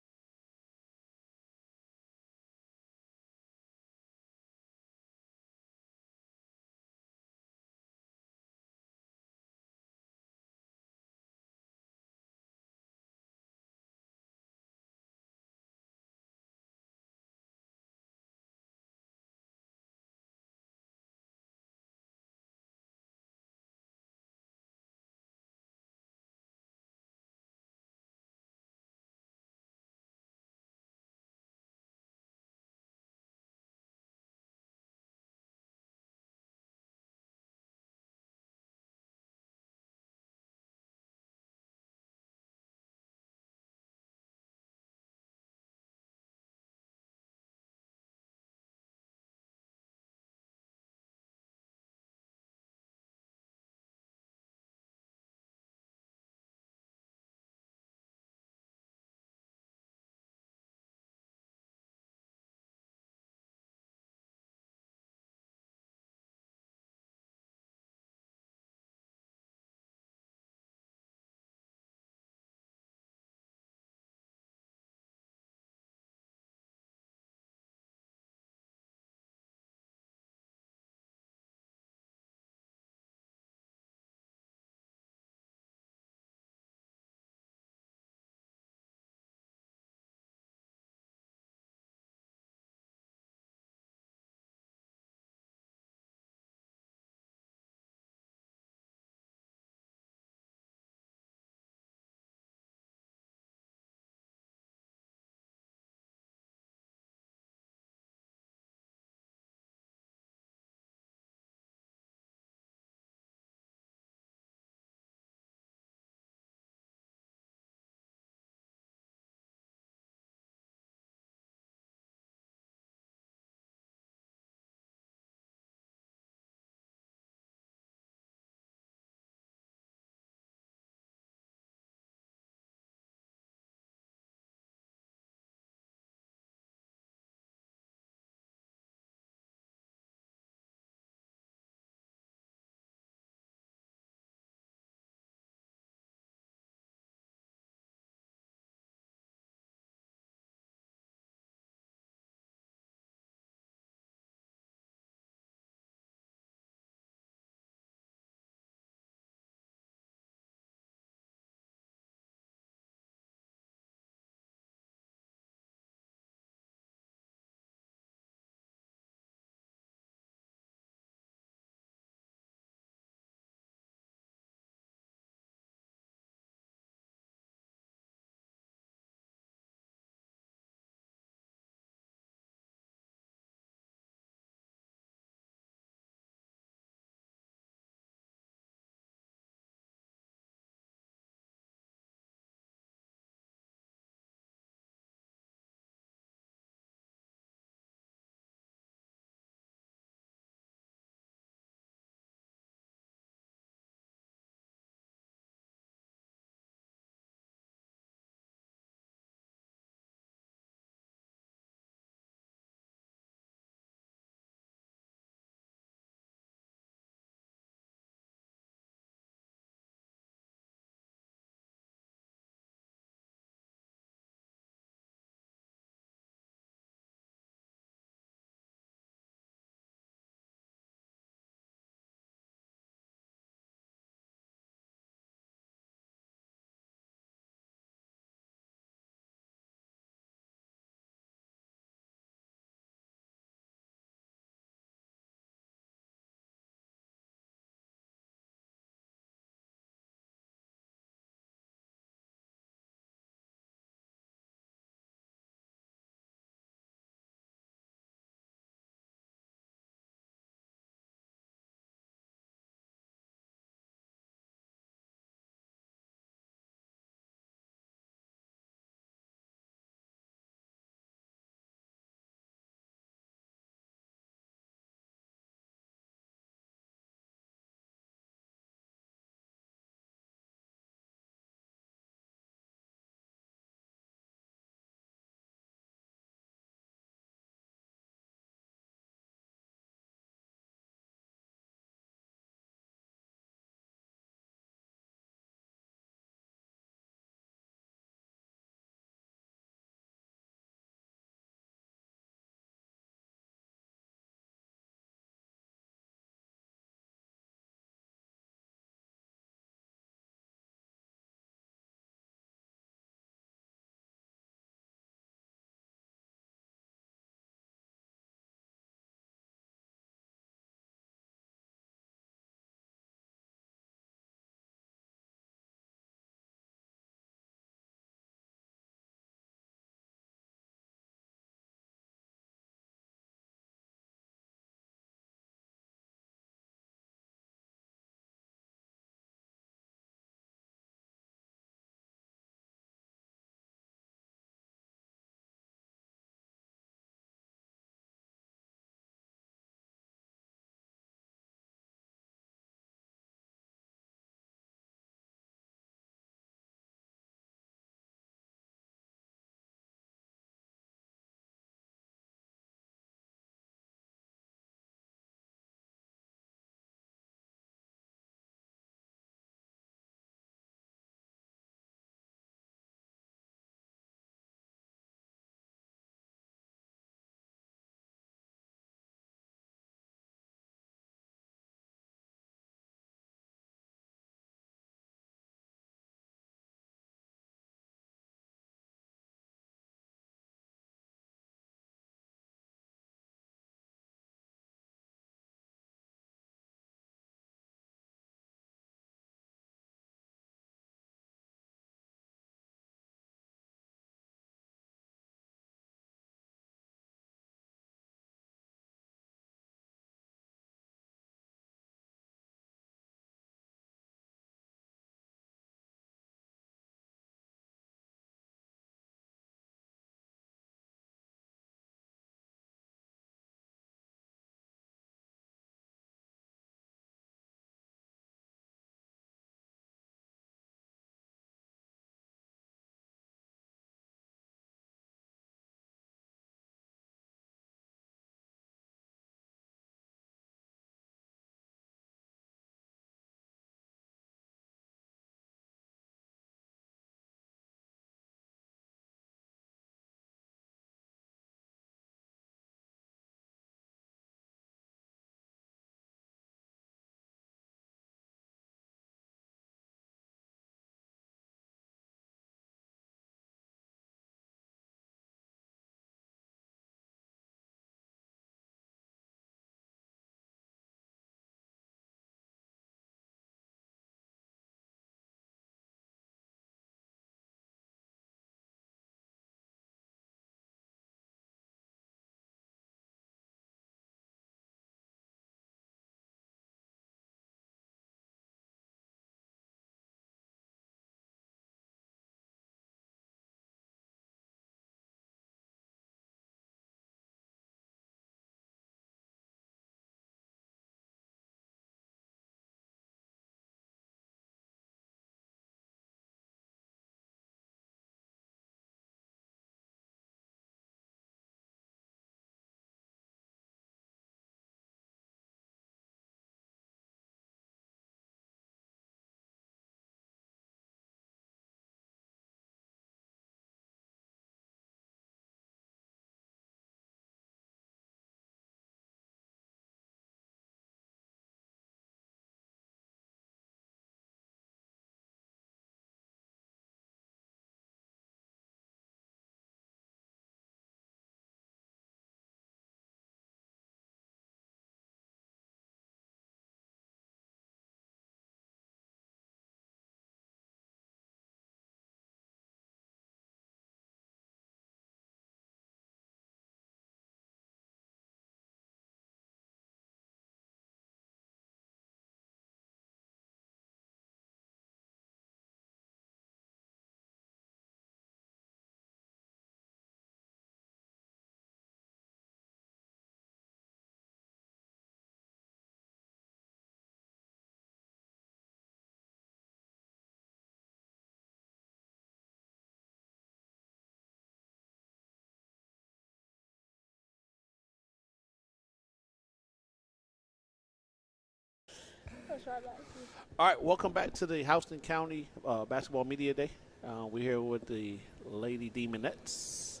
All right, welcome back to the Houston County Basketball Media Day. We're here with the Lady Demonettes.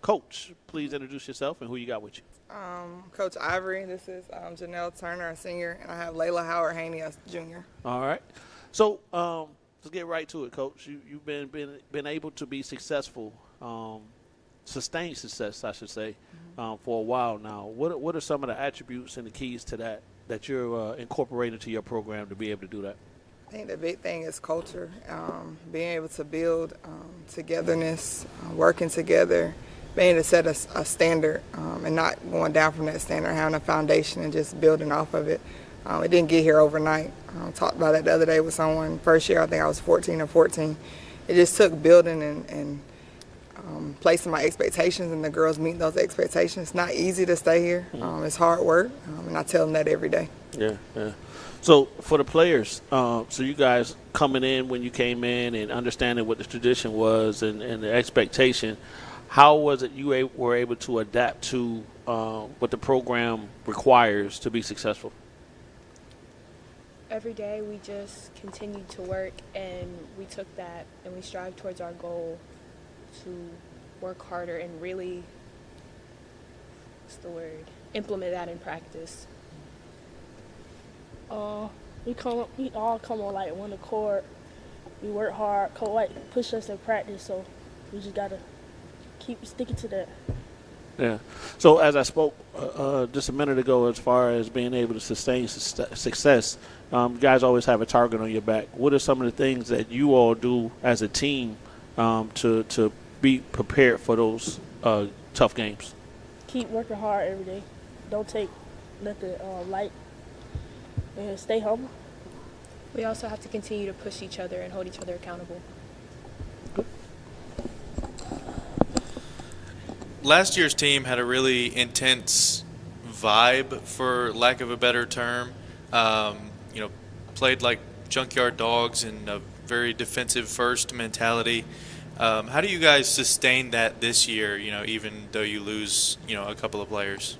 Coach, please introduce yourself and who you got with you. Coach Ivory, this is Janelle Turner, a senior, and I have Layla Howard Haney, a junior. All right. So let's get right to it, Coach. You've been able to be successful, sustained success, I should say, for a while now. What are some of the attributes and the keys to that you're incorporating to your program to be able to do that? I think the big thing is culture, being able to build togetherness, working together, being able to set a standard and not going down from that standard, having a foundation and just building off of it. It didn't get here overnight. I talked about that the other day with someone. First year, I think I was 14 or 14. It just took building and placing my expectations and the girls meeting those expectations. It's not easy to stay here. It's hard work, and I tell them that every day. Yeah. So for the players, so you guys coming in when you came in and understanding what the tradition was and the expectation, how was it you were able to adapt to what the program requires to be successful? Every day we just continued to work, and we took that and we strived towards our goal to work harder and really, implement that in practice. We all come on like one accord. We work hard. Coach push us in practice, so we just gotta keep sticking to that. Yeah. So as I spoke just a minute ago, as far as being able to sustain success, you guys always have a target on your back. What are some of the things that you all do as a team to be prepared for those tough games? Keep working hard every day. Don't take nothing light, and stay humble. We also have to continue to push each other and hold each other accountable. Last year's team had a really intense vibe, for lack of a better term. Played like junkyard dogs and a very defensive first mentality. How do you guys sustain that this year, even though you lose, a couple of players?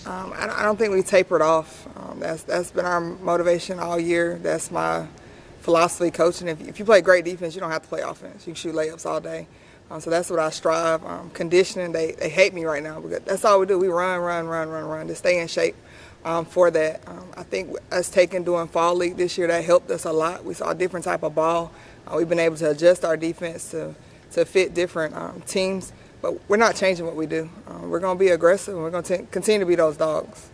I don't think we tapered off. That's been our motivation all year. That's my philosophy coaching. If you play great defense, you don't have to play offense. You can shoot layups all day. So that's what I strive. Conditioning, they hate me right now, because that's all we do. We run to stay in shape for that. I think us doing Fall League this year, that helped us a lot. We saw a different type of ball. We've been able to adjust our defense to fit different teams. But we're not changing what we do. We're going to be aggressive, and we're going to continue to be those dogs.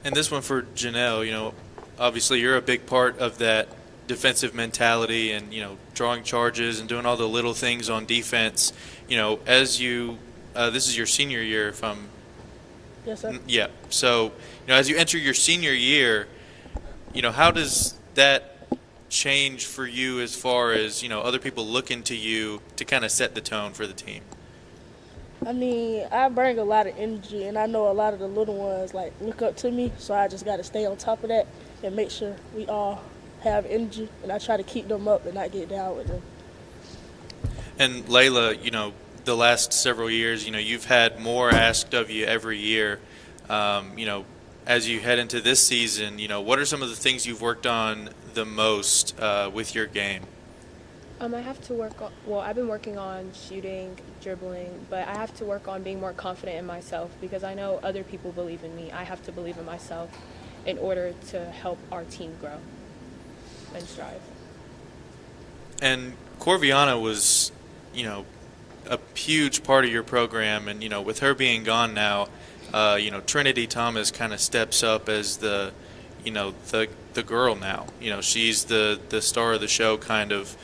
And this one for Janelle, obviously you're a big part of that defensive mentality and, drawing charges and doing all the little things on defense. As you this is your senior year, if I'm – Yes, sir. Yeah. So, as you enter your senior year, how does that change for you as far as, other people looking to you to kind of set the tone for the team? I mean, I bring a lot of energy, and I know a lot of the little ones look up to me, so I just got to stay on top of that and make sure we all have energy, and I try to keep them up and not get down with them. And Layla, the last several years, you've had more asked of you every year. As you head into this season, what are some of the things you've worked on the most with your game? I have to work on, I've been working on shooting, dribbling, but I have to work on being more confident in myself, because I know other people believe in me. I have to believe in myself in order to help our team grow and strive. And Corviana was, a huge part of your program, and, with her being gone now, Trinity Thomas kind of steps up as the girl now. She's the star of the show, kind of.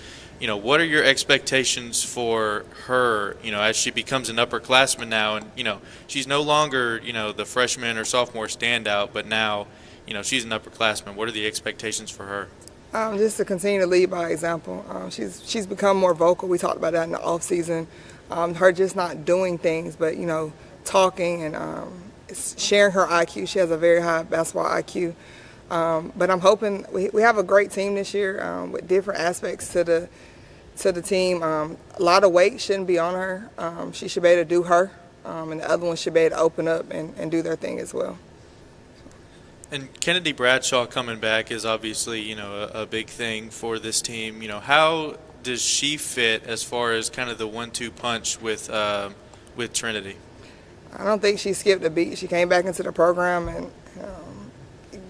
What are your expectations for her, as she becomes an upperclassman now? And, she's no longer, the freshman or sophomore standout, but now, she's an upperclassman. What are the expectations for her? Just to continue to lead by example. She's become more vocal. We talked about that in the off season. Her just not doing things, but, talking and sharing her IQ. She has a very high basketball IQ. But I'm hoping we have a great team this year with different aspects to the team. A lot of weight shouldn't be on her. She should be able to do her, and the other one should be able to open up and do their thing as well. And Kennedy Bradshaw coming back is obviously, a big thing for this team. How does she fit as far as kind of the 1-2 punch with Trinity? I don't think she skipped a beat. She came back into the program, and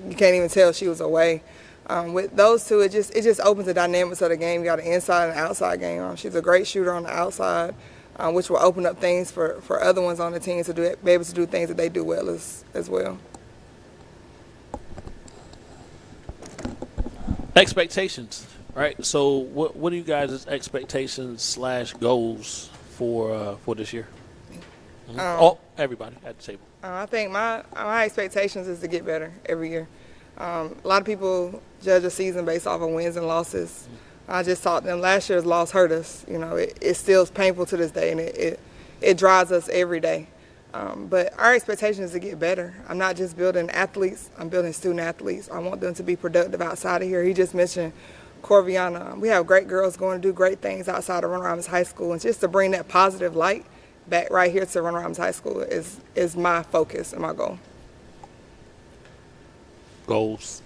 you can't even tell she was away. With those two, it just opens the dynamics of the game. You got an inside and an outside game. She's a great shooter on the outside, which will open up things for other ones on the team to be able to do things that they do well as well. Expectations, right? So what are you guys' expectations / goals for this year? Everybody at the table. I think my expectations is to get better every year. A lot of people judge a season based off of wins and losses. I just thought them last year's loss hurt us. It still is painful to this day, and it drives us every day. But our expectation is to get better. I'm not just building athletes, I'm building student athletes. I want them to be productive outside of here. He just mentioned Corviana. We have great girls going to do great things outside of Runner Robins High School, and just to bring that positive light back right here to Runner Robins High School is my focus and my goal. Goals?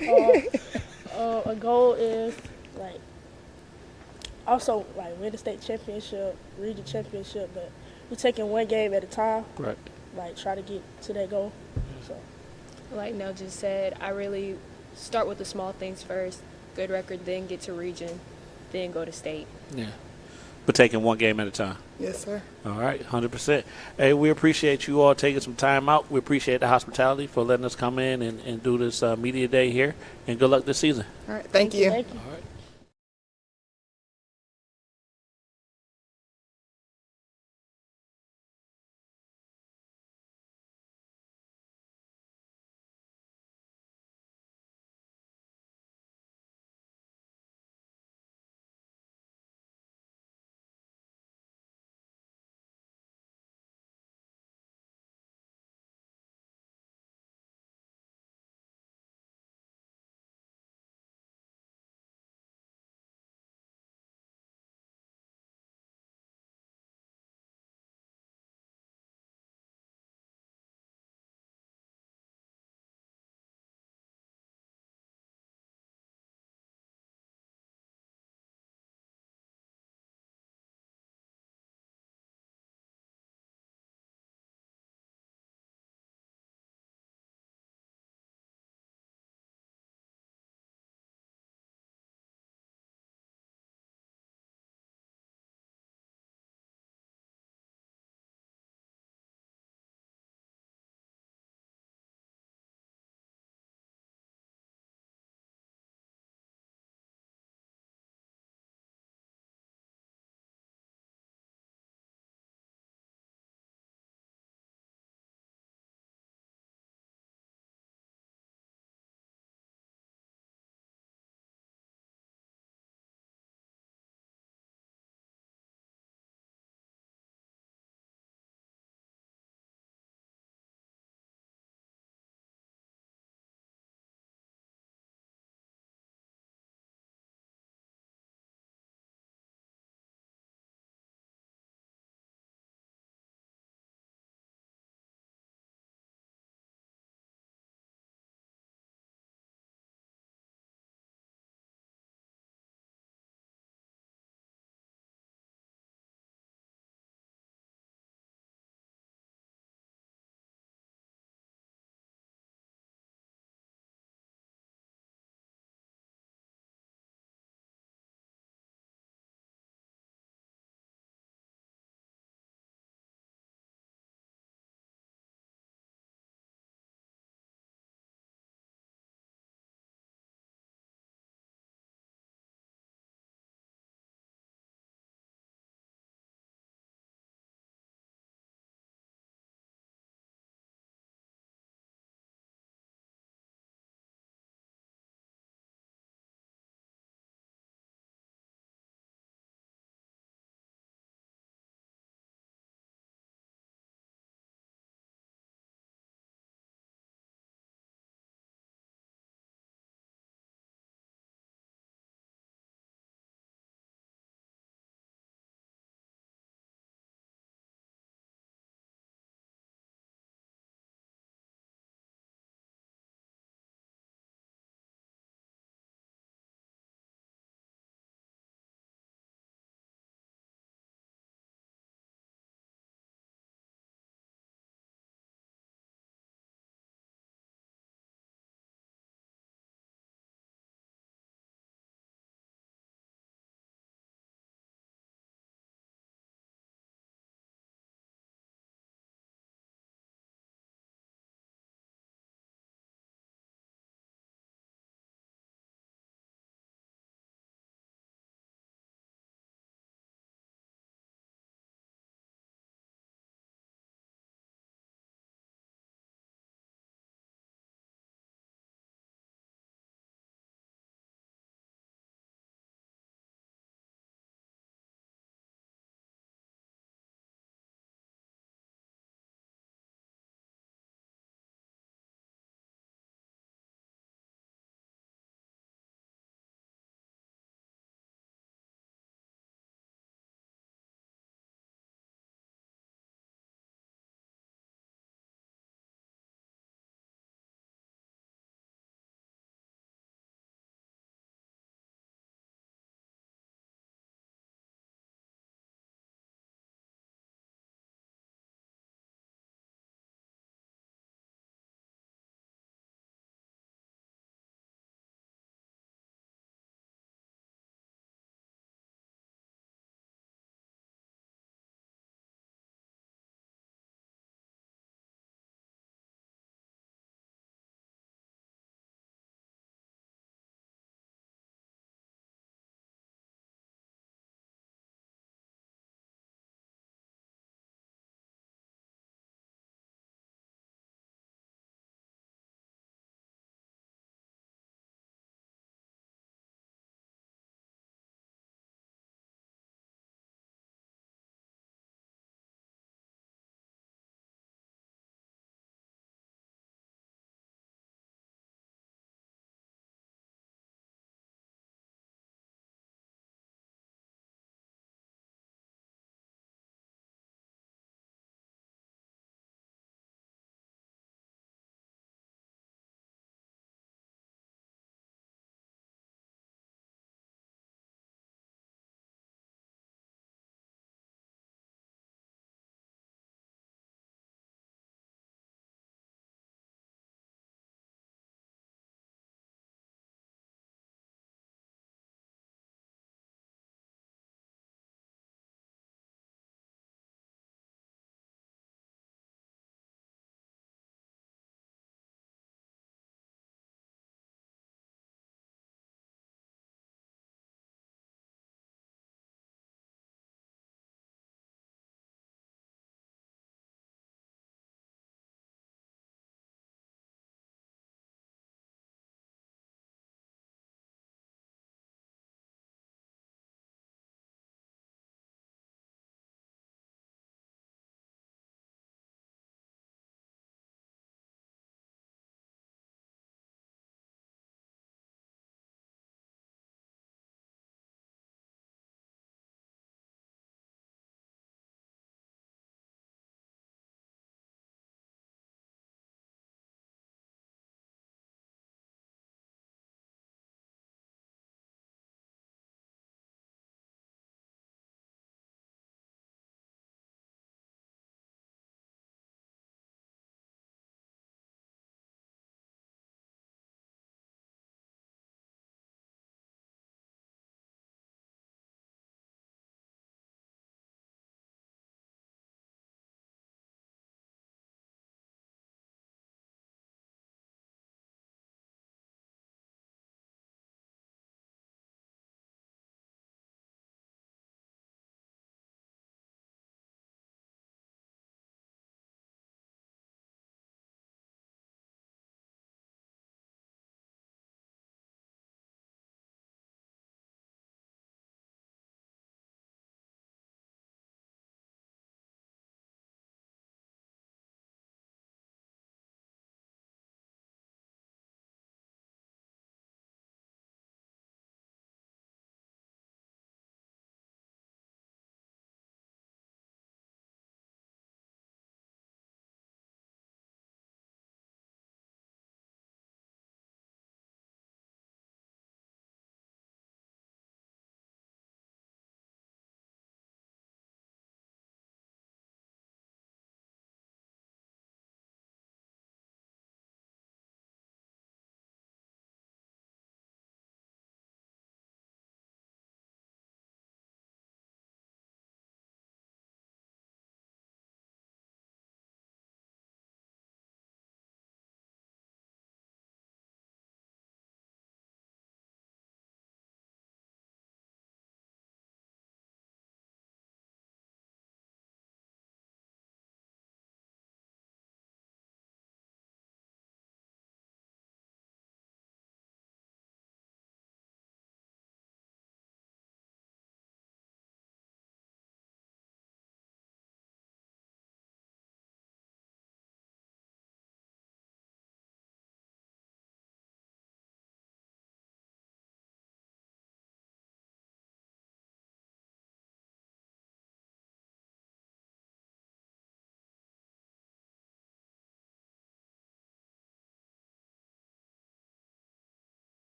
A goal is also win the state championship, region championship, but we're taking one game at a time. Right. Try to get to that goal. So, like Nell just said, I really start with the small things first, good record, then get to region, then go to state. Yeah. But taking one game at a time. Yes, sir. All right, 100%. Hey, we appreciate you all taking some time out. We appreciate the hospitality for letting us come in and do this media day here. And good luck this season. All right, thank you. Thank you. All right.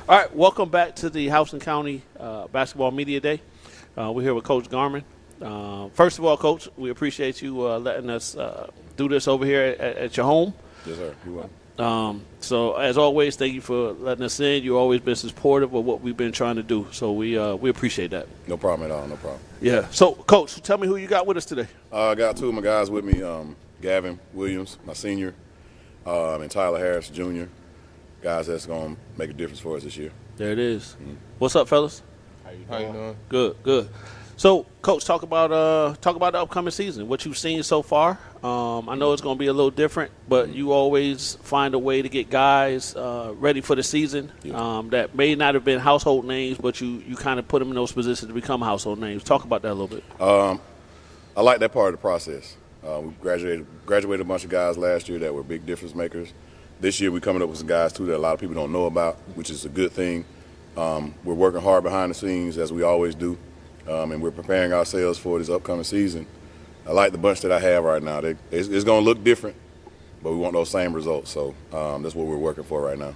All right, welcome back to the Houston County Basketball Media Day. We're here with Coach Garman. First of all, Coach, we appreciate you letting us do this over here at your home. Yes, sir. You're welcome. So, as always, thank you for letting us in. You've always been supportive of what we've been trying to do. So we appreciate that. No problem at all. No problem. Yeah. So, Coach, tell me who you got with us today. I got two of my guys with me, Gavin Williams, my senior, and Tyler Harris, junior. Guys that's going to make a difference for us this year. There it is. Mm-hmm. What's up, fellas? How you doing? Good. So, Coach, talk about the upcoming season. What you've seen so far. I know it's going to be a little different, but you always find a way to get guys ready for the season that may not have been household names, but you kind of put them in those positions to become household names. Talk about that a little bit. I like that part of the process. We graduated a bunch of guys last year that were big difference makers. This year we're coming up with some guys, too, that a lot of people don't know about, which is a good thing. We're working hard behind the scenes, as we always do, and we're preparing ourselves for this upcoming season. I like the bunch that I have right now. It's going to look different, but we want those same results. So that's what we're working for right now.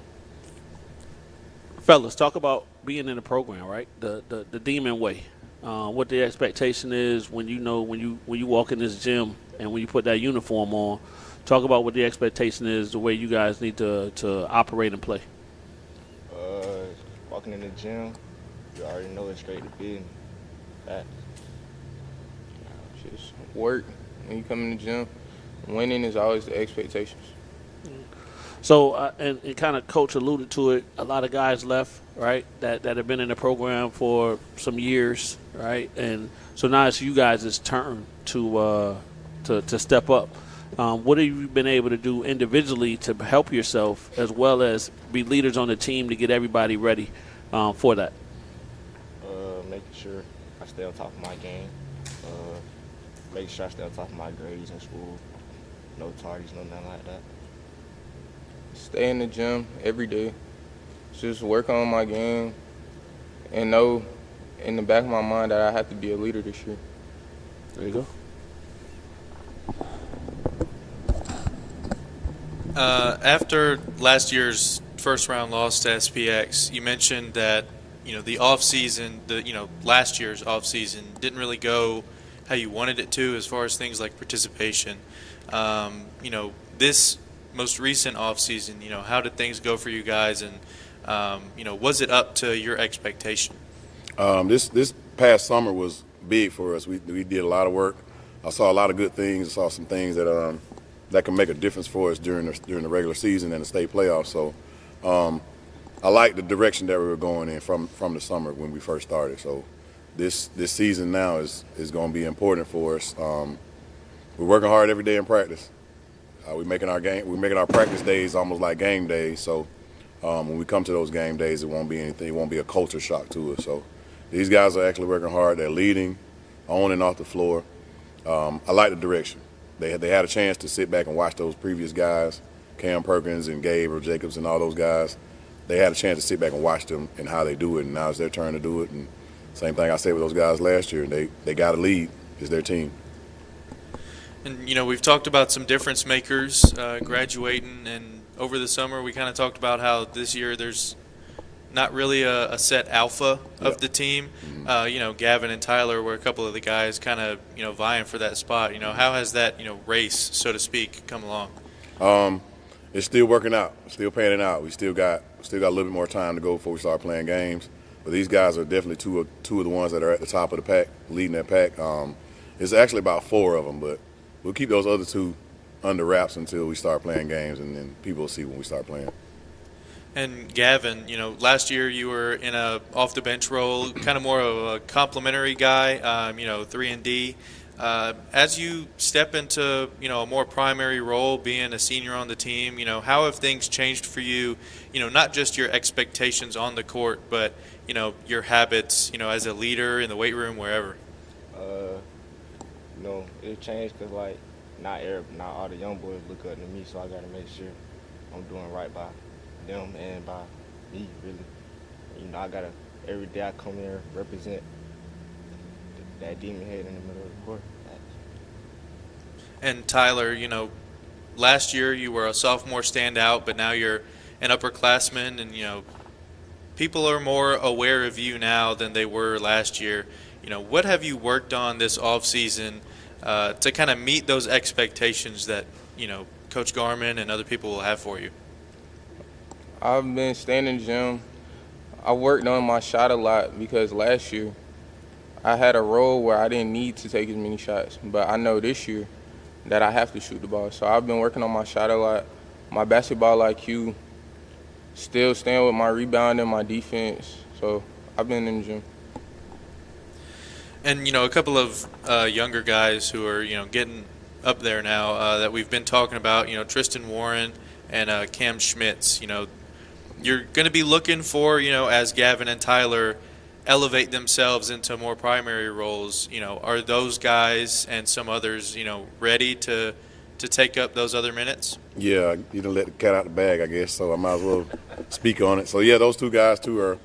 Fellas, talk about being in the program, right? The Demon way. What the expectation is when you walk in this gym and when you put that uniform on. Talk about what the expectation is, the way you guys need to operate and play. Walking in the gym, you already know it's straight to business. Facts. Just work. When you come in the gym, winning is always the expectations. So, and kind of Coach alluded to it, a lot of guys left, right, that have been in the program for some years, right? And so now it's you guys' turn to step up. What have you been able to do individually to help yourself as well as be leaders on the team to get everybody ready for that? Making sure I stay on top of my game. Making sure I stay on top of my grades in school. No tardies, no nothing like that. Stay in the gym every day. Just work on my game and know in the back of my mind that I have to be a leader this year. There you go. After last year's first round loss to SPX, you mentioned that the off season, last year's off season didn't really go how you wanted it to as far as things like participation. This most recent off season, how did things go for you guys, and was it up to your expectation? This past summer was big for us. We did a lot of work. I saw a lot of good things. I saw some things that can make a difference for us during the regular season and the state playoffs. So I like the direction that we were going in from the summer when we first started. So this season now is going to be important for us. We're working hard every day in practice. We're making our practice days almost like game days. So when we come to those game days, it won't be anything. It won't be a culture shock to us. So these guys are actually working hard. They're leading on and off the floor. I like the direction. They had a chance to sit back and watch those previous guys, Cam Perkins and Gabe or Jacobs and all those guys. They had a chance to sit back and watch them and how they do it, and now it's their turn to do it. And same thing I said with those guys last year. They got to lead. It's their team. And, we've talked about some difference makers graduating, and over the summer we kind of talked about how this year there's not really a set alpha of the team. Gavin and Tyler were a couple of the guys kind of, vying for that spot. How has that, race, so to speak, come along? It's still working out, still panning out. We still got a little bit more time to go before we start playing games. But these guys are definitely two of the ones that are at the top of the pack, leading that pack. It's actually about 4 of them, but we'll keep those other 2 under wraps until we start playing games, and then people will see when we start playing. And Gavin, last year you were in a off-the-bench role, kind of more of a complimentary guy, 3-and-D. As you step into, a more primary role, being a senior on the team, how have things changed for you, not just your expectations on the court, but, your habits, as a leader in the weight room, wherever? It changed because, not all the young boys look up to me, so I got to make sure I'm doing right by them and by me, really. I got to, every day I come here, represent that demon head in the middle of the court. And Tyler, last year you were a sophomore standout, but now you're an upperclassman, and people are more aware of you now than they were last year. What have you worked on this offseason to kind of meet those expectations that, Coach Garmin and other people will have for you? I've been staying in the gym. I worked on my shot a lot because last year I had a role where I didn't need to take as many shots. But I know this year that I have to shoot the ball. So I've been working on my shot a lot, my basketball IQ, still staying with my rebounding, my defense. So I've been in the gym. And, a couple of younger guys who are, getting up there now that we've been talking about, Tristan Warren and Cam Schmitz, you're going to be looking for, as Gavin and Tyler elevate themselves into more primary roles, are those guys and some others, ready to take up those other minutes? Yeah, you done let the cat out the bag, I guess, so I might as well speak on it. So, yeah, those two guys, are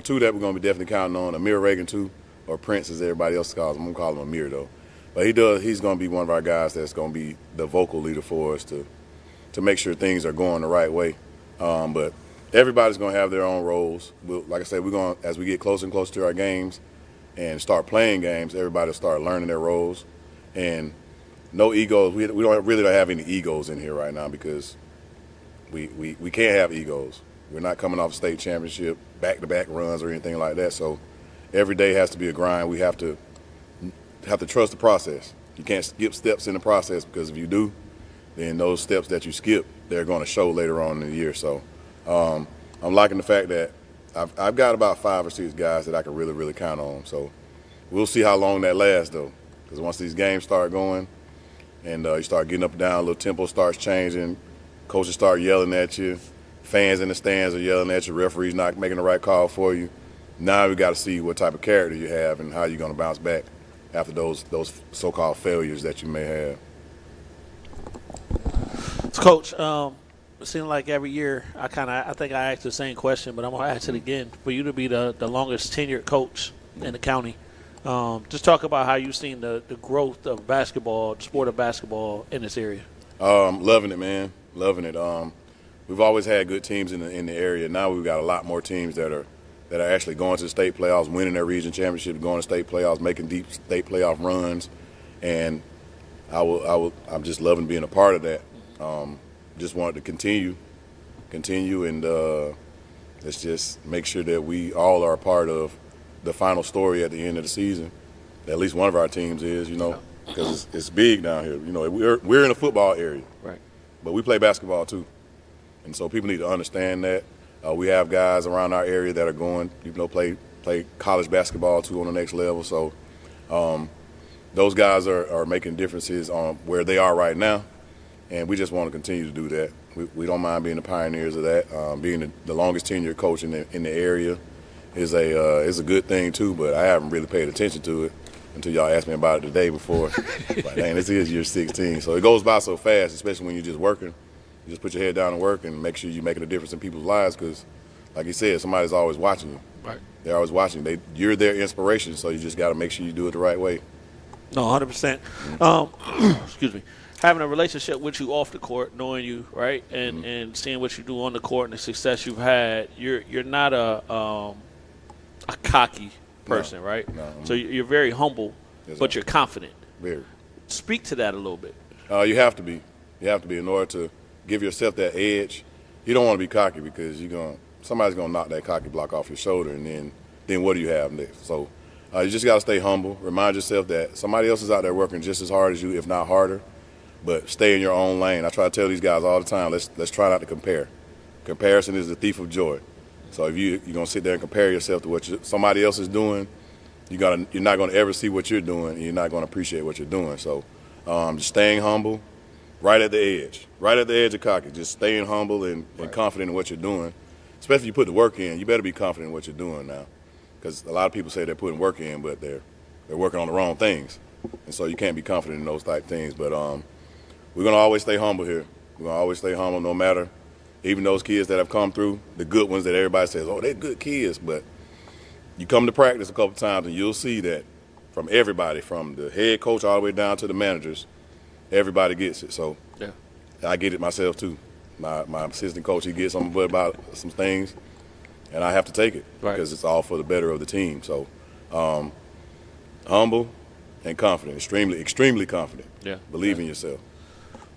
two that we're going to be definitely counting on. Amir Reagan, too, or Prince, as everybody else calls him. I'm going to call him Amir, though. But he's going to be one of our guys that's going to be the vocal leader for us to make sure things are going the right way. But everybody's going to have their own roles. Like I said, we're going, as we get closer and closer to our games and start playing games, everybody will start learning their roles. And no egos. We don't have any egos in here right now because we can't have egos. We're not coming off a state championship, back-to-back runs or anything like that. So every day has to be a grind. We have to trust the process. You can't skip steps in the process because if you do, then those steps that you skip, they're going to show later on in the year. So I'm liking the fact that I've got about 5 or 6 guys that I can really, really count on. So we'll see how long that lasts, though, because once these games start going and you start getting up and down, a little tempo starts changing, coaches start yelling at you, fans in the stands are yelling at you, referees not making the right call for you. Now we got to see what type of character you have and how you're going to bounce back after those so-called failures that you may have. So, Coach, it seems like every year I think I ask the same question, but I'm going to ask it again. For you to be the longest tenured coach in the county, just talk about how you've seen the growth of basketball, the sport of basketball in this area. Loving it, man. Loving it. We've always had good teams in the area. Now we've got a lot more teams that are actually going to the state playoffs, winning their region championship, going to state playoffs, making deep state playoff runs, and I'm just loving being a part of that. Just wanted to continue, and let's just make sure that we all are a part of the final story at the end of the season. At least one of our teams is, because it's big down here. We're in a football area, right? But we play basketball too, and so people need to understand that. We have guys around our area that are going, play college basketball too on the next level. So those guys are making differences on where they are right now, and we just want to continue to do that. We don't mind being the pioneers of that. Being the longest tenured coach in the area is a good thing too, but I haven't really paid attention to it until y'all asked me about it the day before. Like, dang, this is year 16. So it goes by so fast, especially when you're just working. You just put your head down and work and make sure you're making a difference in people's lives because, like you said, somebody's always watching you. Right. They're always watching. You're their inspiration, so you just got to make sure you do it the right way. No, 100%. Excuse me. Having a relationship with you off the court, knowing you, right, and seeing what you do on the court and the success you've had, you're not a cocky person, right? No. So you're very humble, but you're confident. Very. Speak to that a little bit. You have to be. You have to be in order to give yourself that edge. You don't want to be cocky because somebody's gonna knock that cocky block off your shoulder, and then what do you have next? So you just got to stay humble. Remind yourself that somebody else is out there working just as hard as you, if not harder. But stay in your own lane. I try to tell these guys all the time, let's try not to compare. Comparison is the thief of joy. So if you're gonna sit there and compare yourself to what somebody else is doing, you're not gonna ever see what you're doing, and you're not gonna appreciate what you're doing. So just staying humble. Right at the edge of cocky, just staying humble and confident in what you're doing. Especially if you put the work in, you better be confident in what you're doing now. Because a lot of people say they're putting work in, but they're working on the wrong things. And so you can't be confident in those type things. But we're going to always stay humble here. We're going to always stay humble no matter, even those kids that have come through, the good ones that everybody says, oh, they're good kids. But you come to practice a couple times and you'll see that from everybody, from the head coach all the way down to the managers, everybody gets it. So yeah. I get it myself too. My assistant coach, he gets on my butt about some things. and I have to take it because it's all for the better of the team. So, humble and confident, extremely confident. Yeah, believe in yourself.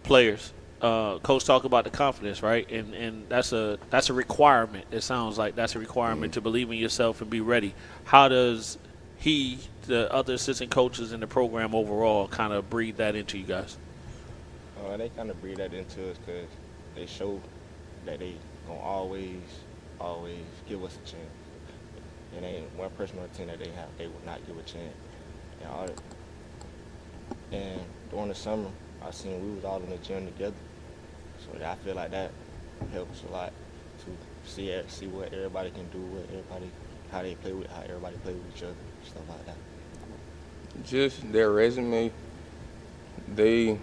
Players, coach, talk about the confidence, right? And that's a requirement. It sounds like that's a requirement to believe in yourself and be ready. How does he, the other assistant coaches in the program overall, kind of breathe that into you guys? They kind of breathe that into us because they show that they gonna always give us a chance. And ain't one person on the team that they will not give a chance. And during the summer, I seen we was all in the gym together, so I feel like that helps a lot to see what everybody can do, how they play with, how everybody play with each other, stuff like that. Just their resume, they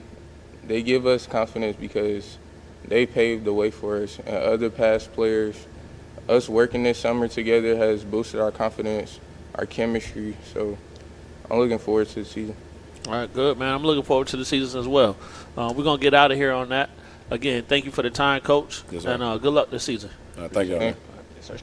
give us confidence because they paved the way for us. And other past players, us working this summer together has boosted our confidence, our chemistry. So I'm looking forward to the season. All right, good, man. I'm looking forward to the season as well. We're going to get out of here on that. Again, thank you for the time, Coach, Yes, sir. and good luck this season. Thank you, man. Yes, sir.